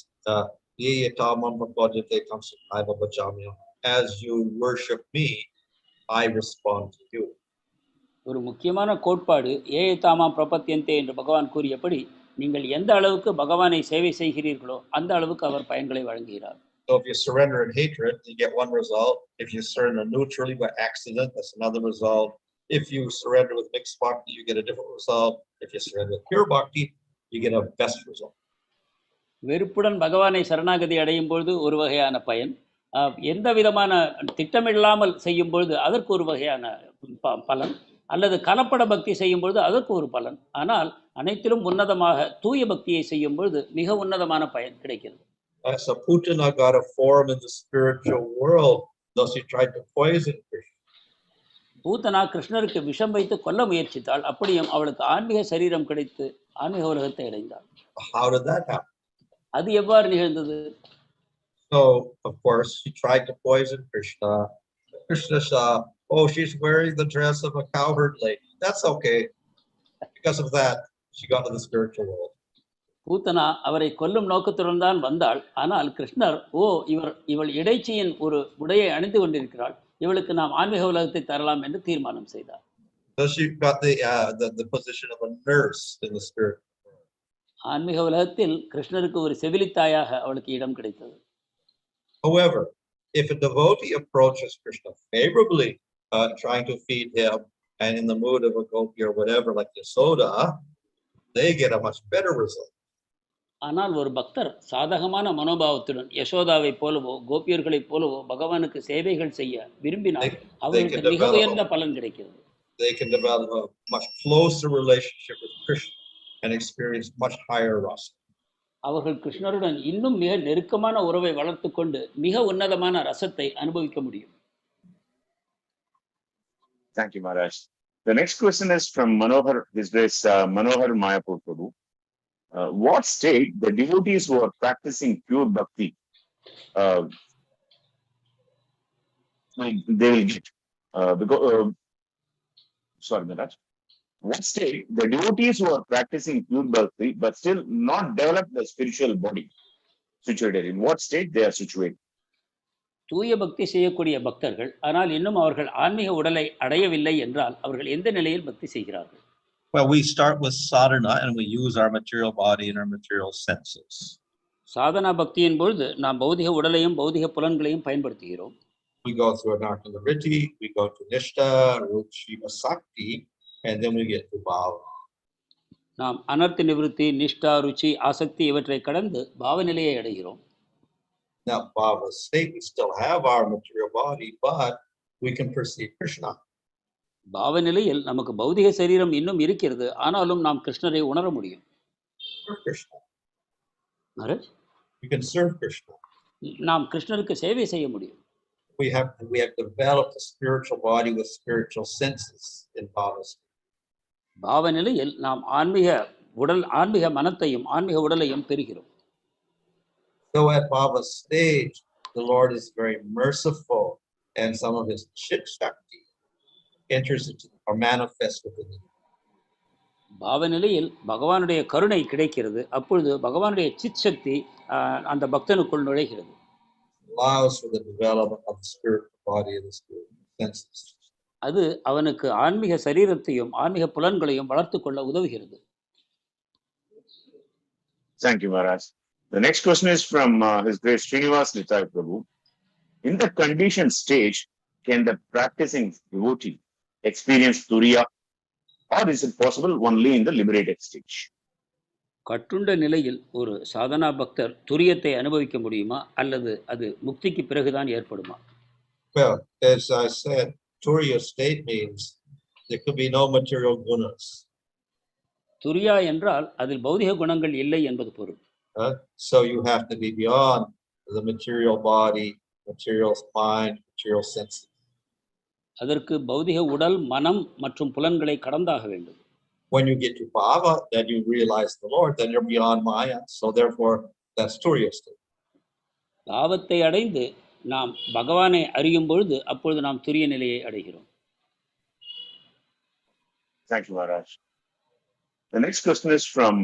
as you worship me, I respond to you. ஒரு முக்கியமான கோட்பாடு ஏதாமாம் பிரபத்யந்தே என்று பகவான் கூறியபடி நீங்கள் எந்த அளவுக்கு பகவானை சேவை செய்கிறீர்களோ அந்த அளவுக்கு அவர் பயன்களை வழங்குகிறார். So if you surrender in hatred, you get one result. If you surrender neutrally by accident, that's another result. If you surrender with mixed bhakti, you get a different result. If you surrender with pure bhakti, you get a best result. வெறுப்புடன் பகவானை சரணாகதி அடையும் பொழுது ஒரு வகையான பயன், எந்த விதமான திட்டமில்லாமல் செய்யும் பொழுது அதற்கு ஒரு வகையான பலன், அல்லது கலப்பட பக்தி செய்யும் பொழுது அதற்கு ஒரு பலன். ஆனால் அனைத்திலும் உன்னதமாக தூய பக்தியை செய்யும் பொழுது மிக உன்னதமான பயன் கிடைக்கிறது. So Putana got a form in the spiritual world, thus he tried to poison Krishna. Putana கிருஷ்ணருக்கு விஷம் வைத்து கொல்ல முயற்சித்தாள். அப்படியும் அவளுக்கு ஆன்மீக சரீரம் கிடைத்து ஆன்மீக உலகத்தை அடைந்தாள். How did that happen? அது எவ்வாறு நிகழ்ந்தது? So of course she tried to poison Krishna. Krishna saw, oh, she's wearing the dress of a cowherd lady. That's okay. Because of that, she got to the spiritual world. Putana அவரை கொல்லும் நோக்கத்துடன் தான் வந்தாள். ஆனால் கிருஷ்ணர், இவள் இடைச்சியின் ஒரு உடையை அணிந்து கொண்டிருக்கிறாள், இவளுக்கு நாம் ஆன்மீக உலகத்தை தரலாம் என்று தீர்மானம் செய்தார். So she got the position of a nurse in the spirit. ஆன்மீக உலகத்தில் கிருஷ்ணருக்கு ஒரு செவிலித்தாயாக அவளுக்கு இடம் கிடைத்தது. However, if a devotee approaches Krishna favorably, trying to feed him and in the mood of a gopi or whatever, like Yasoda, they get a much better result. ஆனால் ஒரு பக்தர் சாதகமான மனோபாவத்துடன் யசோதாவை போலவோ கோபியர்களைப் போலவோ பகவானுக்கு சேவைகள் செய்ய விரும்பினால் அவர்களுக்கு மிக உயர்ந்த பலன் கிடைக்கிறது. They can develop a much closer relationship with Krishna and experience much higher rasa. அவர்கள் கிருஷ்ணருடன் இன்னும் மிக நெருக்கமான உறவை வளர்த்து கொண்டு மிக உன்னதமான ரசத்தை அனுபவிக்க முடியும். Thank you, Maharaj. The next question is from Manohar, His Grace Manohar Mayapur Prabhu. What state the devotees who are practicing pure bhakti they will get? Sorry, Maharaj. What state the devotees who are practicing pure bhakti but still not develop the spiritual body situated? In what state they are situated? தூய பக்தி செய்யக்கூடிய பக்தர்கள் ஆனால் இன்னும் அவர்கள் ஆன்மீக உடலை அடையவில்லை என்றால் அவர்கள் எந்த நிலையில் பக்தி செய்கிறார்கள்? Well, we start with sadhana and we use our material body and our material senses. Sadhana பக்தியின் பொழுது நாம் பௌதிக உடலையும் பௌதிக புலன்களையும் பயன்படுத்துகிறோம். We go through anartha-nivritti, we go to nishtha, ruchi, asakti, and then we get to bhava. நாம் அனர்த்த நிவிருத்தி, நிஷ்டா, ருச்சி, ஆசக்தி இவற்றை கடந்து பாவ நிலையை அடைகிறோம். Now, bhava state, we still have our material body, but we can perceive Krishna. பாவ நிலையில் நமக்கு பௌதிக சரீரம் இன்னும் இருக்கிறது, ஆனாலும் நாம் கிருஷ்ணரை உணர முடியும். We can serve Krishna. நாம் கிருஷ்ணருக்கு சேவை செய்ய முடியும். We have developed a spiritual body with spiritual senses in bhava state. பாவ நிலையில் நாம் ஆன்மீக மனத்தையும் ஆன்மீக உடலையும் பெறுகிறோம். So at bhava stage, the Lord is very merciful, and some of His chit shakti enters into or manifests within you. பாவ நிலையில் பகவானுடைய கருணை கிடைக்கிறது. அப்பொழுது பகவானுடைய சித் சக்தி அந்த பக்தனுக்குள் நுழைகிறது. Allows for the development of the spiritual body and the spiritual senses. அது அவனுக்கு ஆன்மீக சரீரத்தையும் ஆன்மீக புலன்களையும் வளர்த்துக் கொள்ள உதவுகிறது. Thank you, Maharaj. The next question is from His Grace Srinivas Nitai Prabhu. In the conditioned stage, can the practicing devotee experience turiya, or is it possible only in the liberated stage? கட்டுண்ட நிலையில் ஒரு சாதனா பக்தர் துரியத்தை அனுபவிக்க முடியுமா அல்லது அது முக்திக்கு பிறகுதான் ஏற்படுமா? Well, as I said, turiya state means there could be no material gunas. துரியா என்றால் அதில் பௌதிக குணங்கள் இல்லை என்பது பொருள். So you have to be beyond the material body, material mind, material senses. அதற்கு பௌதிக உடல், மனம் மற்றும் புலன்களை கடந்தாக வேண்டும். When you get to bhava, then you realize the Lord, then you're beyond maya. So therefore, that's turiya state. பாவத்தை அடைந்து நாம் பகவானை அறியும் பொழுது அப்பொழுது நாம் துரிய நிலையை அடைகிறோம். Thank you, Maharaj. The next question is from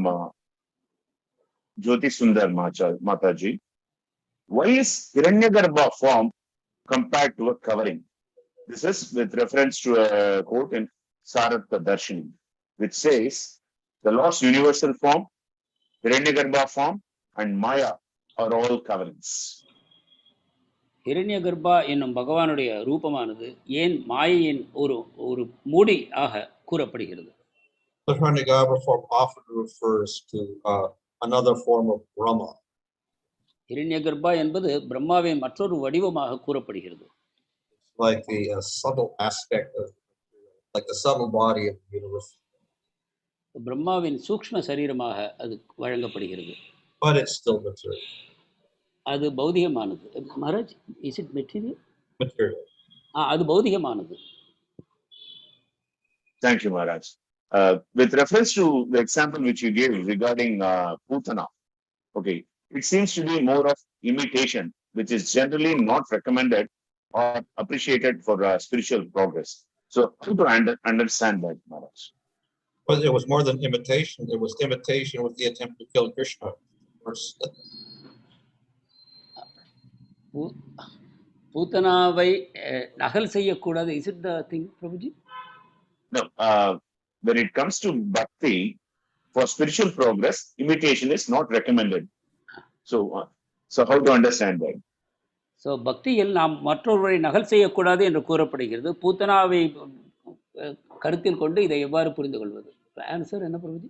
Jyoti Sundar Mataji. Why is Hiranyagarbha form compared to a covering? This is with reference to a quote in Saratra Darshini, which says the Lord's universal form, Hiranyagarbha form, and Maya are all coverings. ஹிரண்யகர்பா என்னும் பகவானுடைய ரூபமானது ஏன் மாயையின் ஒரு மூடி ஆக கூறப்படுகிறது? The Hiranyagarbha form often refers to another form of Brahma. ஹிரண்யகர்ப்பா என்பது பிரம்மாவின் மற்றொரு வடிவமாக கூறப்படுகிறது. Like the subtle aspect of, like the subtle body of the universe. பிரம்மாவின் சூக்ஷ்ம சரீரமாக அது வழங்கப்படுகிறது. But it's still material. அது பௌதிகமானது. Maharaj, is it material? Material. அது பௌதிகமானது. Thank you, Maharaj. With reference to the example which you gave regarding Putana, okay, it seems to be more of imitation, which is generally not recommended or appreciated for spiritual progress. So, how to understand that, Maharaj? But it was more than imitation. It was imitation with the attempt to kill Krishna. பூத்தனாவை நகல் செய்யக்கூடாது. Is it the thing, Prabhuji? No, when it comes to bhakti, for spiritual progress, imitation is not recommended. So how to understand that? So பக்தியில் நாம் மற்றொருவரை நகல் செய்யக்கூடாது என்று கூறப்படுகிறது. பூத்தனாவை கருத்தில் கொண்டு இதை எவ்வாறு புரிந்து கொள்வது? ஆன்சர் என்ன, Prabhuji?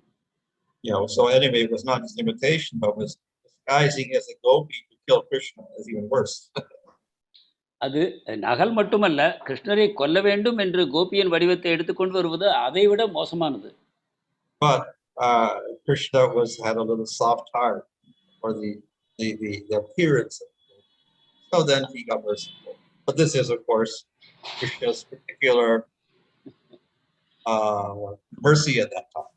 Yeah, so anyway, it was not just imitation, but was disguising as a gopi to kill Krishna. Is even worse. அது நகல் மட்டுமல்ல, கிருஷ்ணரை கொல்ல வேண்டும் என்று கோபியின் வடிவத்தை எடுத்துக்கொண்டு வருவது அதை விட மோசமானது. But Krishna had a little soft heart for the appearance of it. So then he got merciful. But this is, of course, Krishna's particular mercy at that time.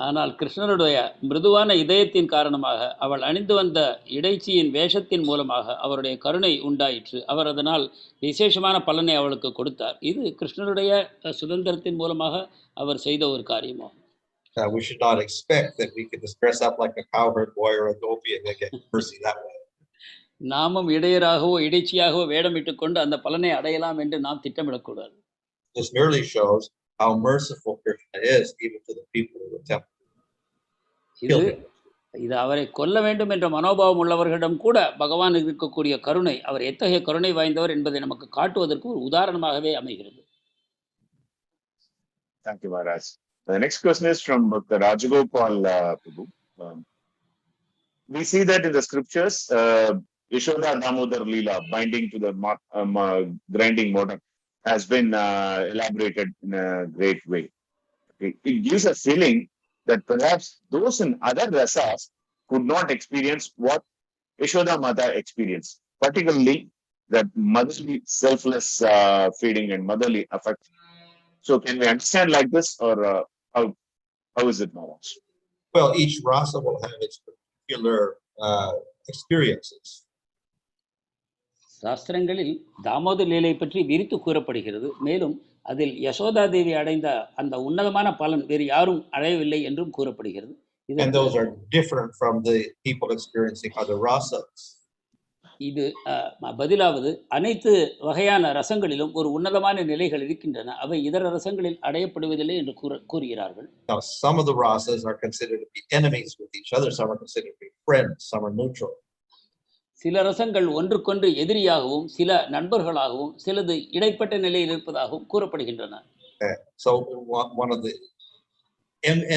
ஆனால் கிருஷ்ணருடைய மிருதுவான இதயத்தின் காரணமாக அவள் அணிந்து வந்த இடைச்சியின் வேஷத்தின் மூலமாக அவருடைய கருணை உண்டாயிற்று. அவர் அதனால் விசேஷமான பலனை அவளுக்கு கொடுத்தார். இது கிருஷ்ணருடைய சுதந்திரத்தின் மூலமாக அவர் செய்த ஒரு காரியமாகும். We should not expect that we can just dress up like a cowherd boy or a gopi and get mercy that way. நாமும் இடையராகவோ இடைச்சியாகவோ வேடமிட்டுக் கொண்டு அந்த பலனை அடையலாம் என்று நாம் திட்டமிடக்கூடாது. This merely shows how merciful Krishna is even to the people who attempt to kill him. இது அவரை கொல்ல வேண்டும் என்ற மனோபாவம் உள்ளவர்களிடம் கூட பகவான் இருக்கக்கூடிய கருணை, அவர் எத்தகைய கருணை வாய்ந்தவர் என்பதை நமக்கு காட்டுவதற்கு ஒரு உதாரணமாகவே அமைகிறது. Thank you, Maharaj. The next question is from Dr. Rajagopal Prabhu. We see that in the scriptures, Yashoda Damodar Leela, binding to the grinding mortar, has been elaborated in a great way. It gives a feeling that perhaps those in other rasas could not experience what Yashoda Mata experienced, particularly that motherly selfless feeding and motherly affection. So can we understand like this, or how is it, Maharaj? Well, each rasa will have its particular experiences. சாஸ்திரங்களில் தாமோதர் லீலை பற்றி விரித்து கூறப்படுகிறது. மேலும் அதில் யசோதா தேவி அடைந்த அந்த உன்னதமான பலன் வேறு யாரும் அடையவில்லை என்றும் கூறப்படுகிறது. And those are different from the people experiencing other rasas. இது பதிலாவது அனைத்து வகையான ரசங்களிலும் ஒரு உன்னதமான நிலைகள் இருக்கின்றன. அவை இதர ரசங்களில் அடையப்படுவதில்லை என்று கூறுகிறார்கள். Now, some of the rasas are considered to be enemies with each other. Some are considered to be friends. Some are neutral. சில ரசங்கள் ஒன்றுக்கொன்று எதிரியாகவும் சில நண்பர்களாகவும் சிலது இடைப்பட்ட நிலையில் இருப்பதாகவும் கூறப்படுகின்றன. So one of the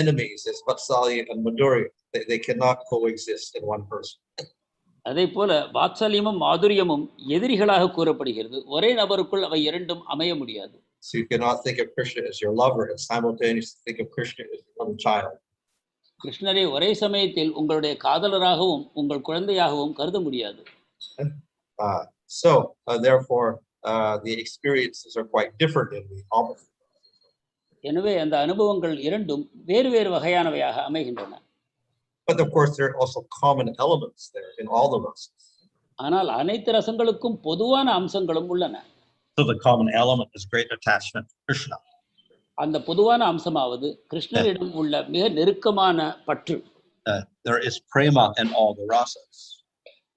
enemies is Vatsalya and Madhurya. They cannot coexist in one person. அதே போல வாத்சல்யமும் மாதுரியமும் எதிரிகளாக கூறப்படுகிறது. ஒரே நபருக்குள் அவை இரண்டும் அமைய முடியாது. So you cannot think of Krishna as your lover and simultaneously think of Krishna as your little child. கிருஷ்ணரை ஒரே சமயத்தில் உங்களுடைய காதலராகவும் உங்கள் குழந்தையாகவும் கருத முடியாது. Therefore, the experiences are quite different in the opposite. எனவே அந்த அனுபவங்கள் இரண்டும் வேறு வேறு வகையானவையாக அமைகின்றன. But of course, there are also common elements there in all the rasas. ஆனால் அனைத்து ரசங்களுக்கும் பொதுவான அம்சங்களும் உள்ளன. So the common element is great attachment to Krishna. அந்த பொதுவான அம்சமாவது கிருஷ்ணரிடம் உள்ள மிக நெருக்கமான பற்று. There is prema in all the rasas.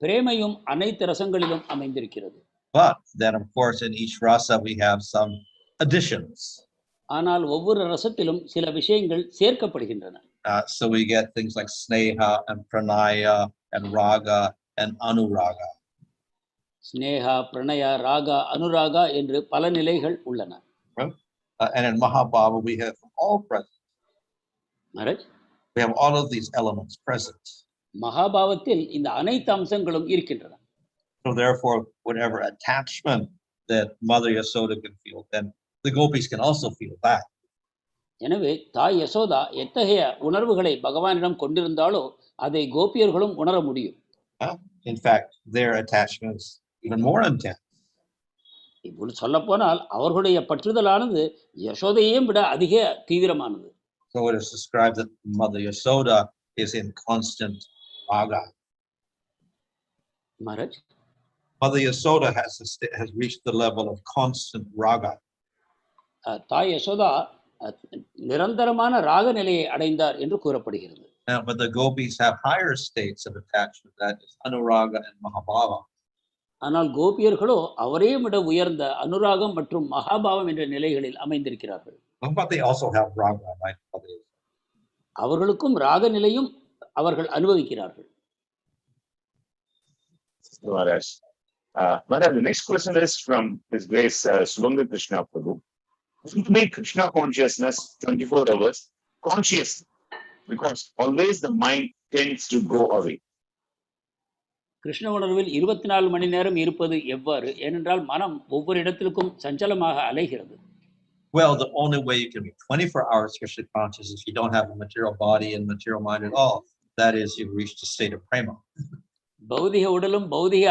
பிரேமையும் அனைத்து ரசங்களிலும் அமைந்திருக்கிறது. But then, of course, in each rasa we have some additions. ஆனால் ஒவ்வொரு ரசத்திலும் சில விஷயங்கள் சேர்க்கப்படுகின்றன. So we get things like sneha and pranaya and raga and anuraga. Sneha, Pranaya, Raaga, அனுராகா என்று பல நிலைகள் உள்ளன. And in Mahabhava we have all present. Maharaj? We have all of these elements present. மகாபாவத்தில் இந்த அனைத்து அம்சங்களும் இருக்கின்றன. So therefore, whatever attachment that Mother Yasoda can feel, then the gopis can also feel that. எனவே தாய் யசோதா எத்தகைய உணர்வுகளை பகவானிடம் கொண்டிருந்தாலோ அதை கோபியர்களும் உணர முடியும். In fact, their attachment is even more intense. இப்படி சொல்ல போனால் அவர்களுடைய பற்றுதலானது யசோதையையும் விட அதிக தீவிரமானது. So it is described that Mother Yasoda is in constant raga. Maharaj, Mother Yasoda has reached the level of constant raga. தாய் யசோதா நிரந்தரமான ராக நிலையை அடைந்தார் என்று கூறப்படுகிறது. Now, but the gopis have higher states of attachment, that is anuraga and mahabhava. ஆனால் கோபியர்களோ அவரையும் விட உயர்ந்த அனுராகம் மற்றும் மகாபாவம் என்ற நிலைகளில் அமைந்திருக்கிறார்கள். But they also have raga, right? அவர்களுக்கும் ராக நிலையும் அவர்கள் அனுபவிக்கிறார்கள். Maharaj, the next question is from His Grace Subhanga Krishna Prabhu. To make Krishna consciousness 24 hours conscious, because always the mind tends to go away. Krishna உணர்வில் 24 மணி நேரம் இருப்பது எவ்வாறு? ஏனென்றால் மனம் ஒவ்வொரு இடத்திற்கும் சஞ்சலமாக அலைகிறது. Well, the only way you can be 24 hours Krishna conscious is you don't have a material body and material mind at all. That is, you've reached a state of prema. பௌதிக உடலும் பௌதிக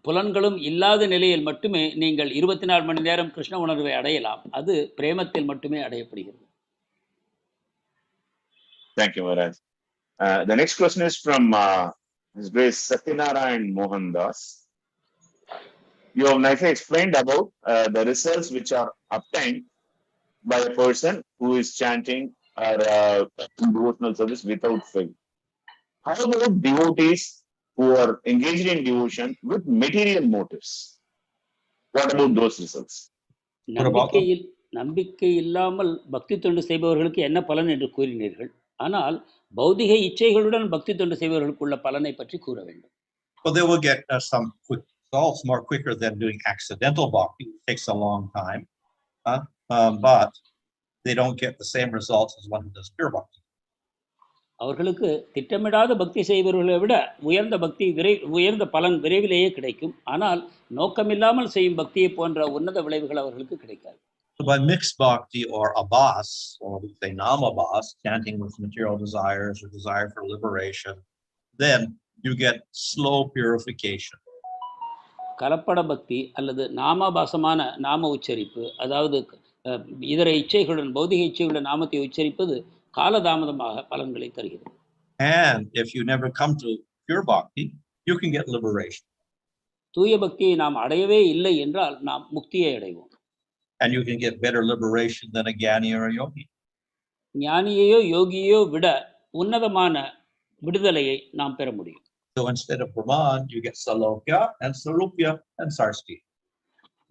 புலன்களும் இல்லாத நிலையில் மட்டுமே நீங்கள் 24 மணி நேரம் கிருஷ்ண உணர்வை அடையலாம். அது பிரேமத்தில் மட்டுமே அடையப்படுகிறது. Thank you, Maharaj. The next question is from His Grace Satyanarayan Mohandas. You have nicely explained about the results which are obtained by a person who is chanting or devotional service without fail. How about devotees who are engaged in devotion with material motives? What about those results? நம்பிக்கை இல்லாமல் பக்தி தொண்டு செய்பவர்களுக்கு என்ன பலன் என்று கூறினீர்கள். ஆனால் பௌதிக இச்சைகளுடன் பக்தி தொண்டு செய்பவர்களுக்கு உள்ள பலனை பற்றி கூற வேண்டும். Well, they will get some quick results more quicker than doing accidental bhakti. It takes a long time, but they don't get the same results as one who does pure bhakti. அவர்களுக்கு திட்டமிடாத பக்தி செய்பவர்களை விட உயர்ந்த பலன் விரைவிலேயே கிடைக்கும். ஆனால் நோக்கமில்லாமல் செய்யும் பக்தியை போன்ற உன்னத விளைவுகள் அவர்களுக்கு கிடைக்காது. So by mixed bhakti or abhas, or we say namabhas, chanting with material desires or desire for liberation, then you get slow purification. கலப்பட பக்தி அல்லது நாமபாசமான நாம உச்சரிப்பு, அதாவது இதர இச்சைகளுடன் பௌதிக இச்சைகளுடன் நாமத்தை உச்சரிப்பது காலதாமதமாக பலன்களை தருகிறது. And if you never come to pure bhakti, you can get liberation. தூய பக்தியை நாம் அடையவே இல்லை என்றால் நாம் முக்தியை அடைவோம். And you can get better liberation than a jnani or a yogi. ஞானியையோ யோகியோ விட உன்னதமான விடுதலையை நாம் பெற முடியும். So instead of Brahman, you get Salokya and Sarupya and Sarsti.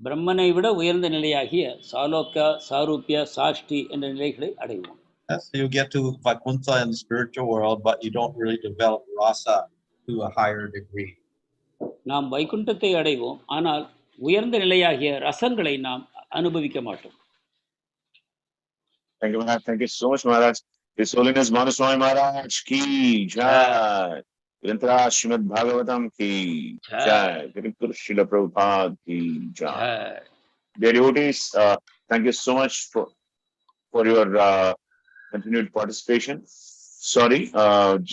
பிரம்மனை விட உயர்ந்த நிலையாகிய சாலோக்யா, சாரூப்யா, சாஷ்டி என்ற நிலைகளை அடைவோம். So you get to Vaikuntha in the spiritual world, but you don't really develop rasa to a higher degree. நாம் வைகுண்டத்தை அடைவோம், ஆனால் உயர்ந்த நிலையாகிய ரசங்களை நாம் அனுபவிக்க மாட்டோம். Thank you, Maharaj. Thank you so much, Maharaj. His Holiness Manuswami Maharaj ki jai. Grantha Srimad Bhagavatam ki jai. Guru Srila Prabhupada ki jai. Dear devotees, thank you so much for your continued participation. Sorry,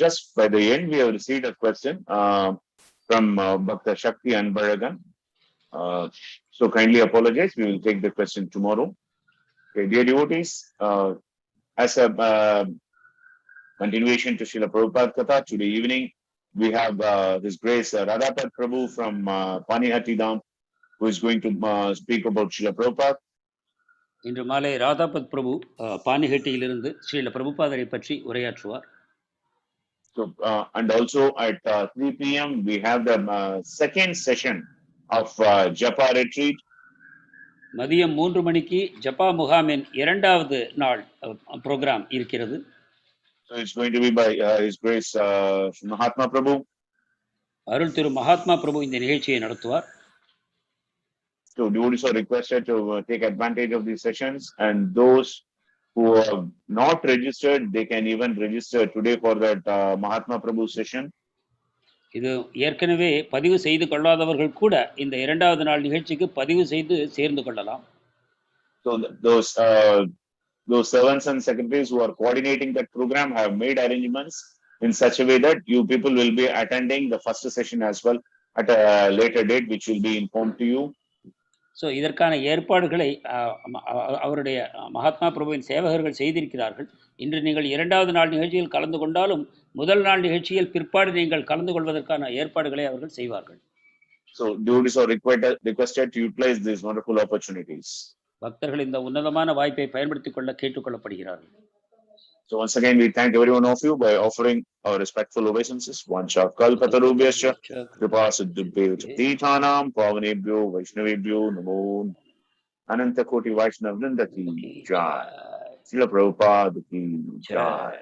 just by the end we have received a question from Bhakta Shakti Anbaragan. So kindly apologize. We will take the question tomorrow. Okay, dear devotees, as a continuation to Srila Prabhupada Katha, today evening we have His Grace Radhapat Prabhu from Panihati Dham, who is going to speak about Srila Prabhupada. இன்று மாலை ராதாபத் பிரபு பானிஹட்டியிலிருந்து ஸ்ரீல பிரபுபாதரை பற்றி உரையாற்றுவார். So, and also at 3 p.m. we have the second session of Japa retreat. மதியம் 3 மணிக்கு ஜப்பா முகாமின் இரண்டாவது நாள் program இருக்கிறது. So it's going to be by His Grace Mahatma Prabhu. Arul Thiru Mahatma பிரபு இந்த நிகழ்ச்சியை நடத்துவார். So devotees are requested to take advantage of these sessions, and those who are not registered, they can even register today for that Mahatma Prabhu session. இது ஏற்கனவே பதிவு செய்து கொள்ளாதவர்கள் கூட இந்த இரண்டாவது நாள் நிகழ்ச்சிக்கு பதிவு செய்து சேர்ந்து கொள்ளலாம். So those servants and secretaries who are coordinating that program have made arrangements in such a way that you people will be attending the first session as well at a later date, which will be informed to you. So இதற்கான ஏற்பாடுகளை அவருடைய மகாத்மா பிரபுவின் சேவகர்கள் செய்திருக்கிறார்கள். இன்று நீங்கள் இரண்டாவது நாள் நிகழ்ச்சியில் கலந்து கொண்டாலும் முதல் நாள் நிகழ்ச்சியில் பிற்பாடு நீங்கள் கலந்து கொள்வதற்கான ஏற்பாடுகளை அவர்கள் செய்வார்கள். So devotees are requested to utilize these wonderful opportunities. பக்தர்கள் இந்த உன்னதமான வாய்ப்பை பயன்படுத்திக் கொள்ள கேட்டுக்கொள்ளப்படுகிறார்கள். So once again, we thank every one of you by offering our respectful obeisances. Vancha kalpatarubhyascha kripa siddhibhyo tītānaṁ pavanebhyo vaishnavebhyo namo ananta koti vaishnav vrinda ki jai. Srila Prabhupada ki jai.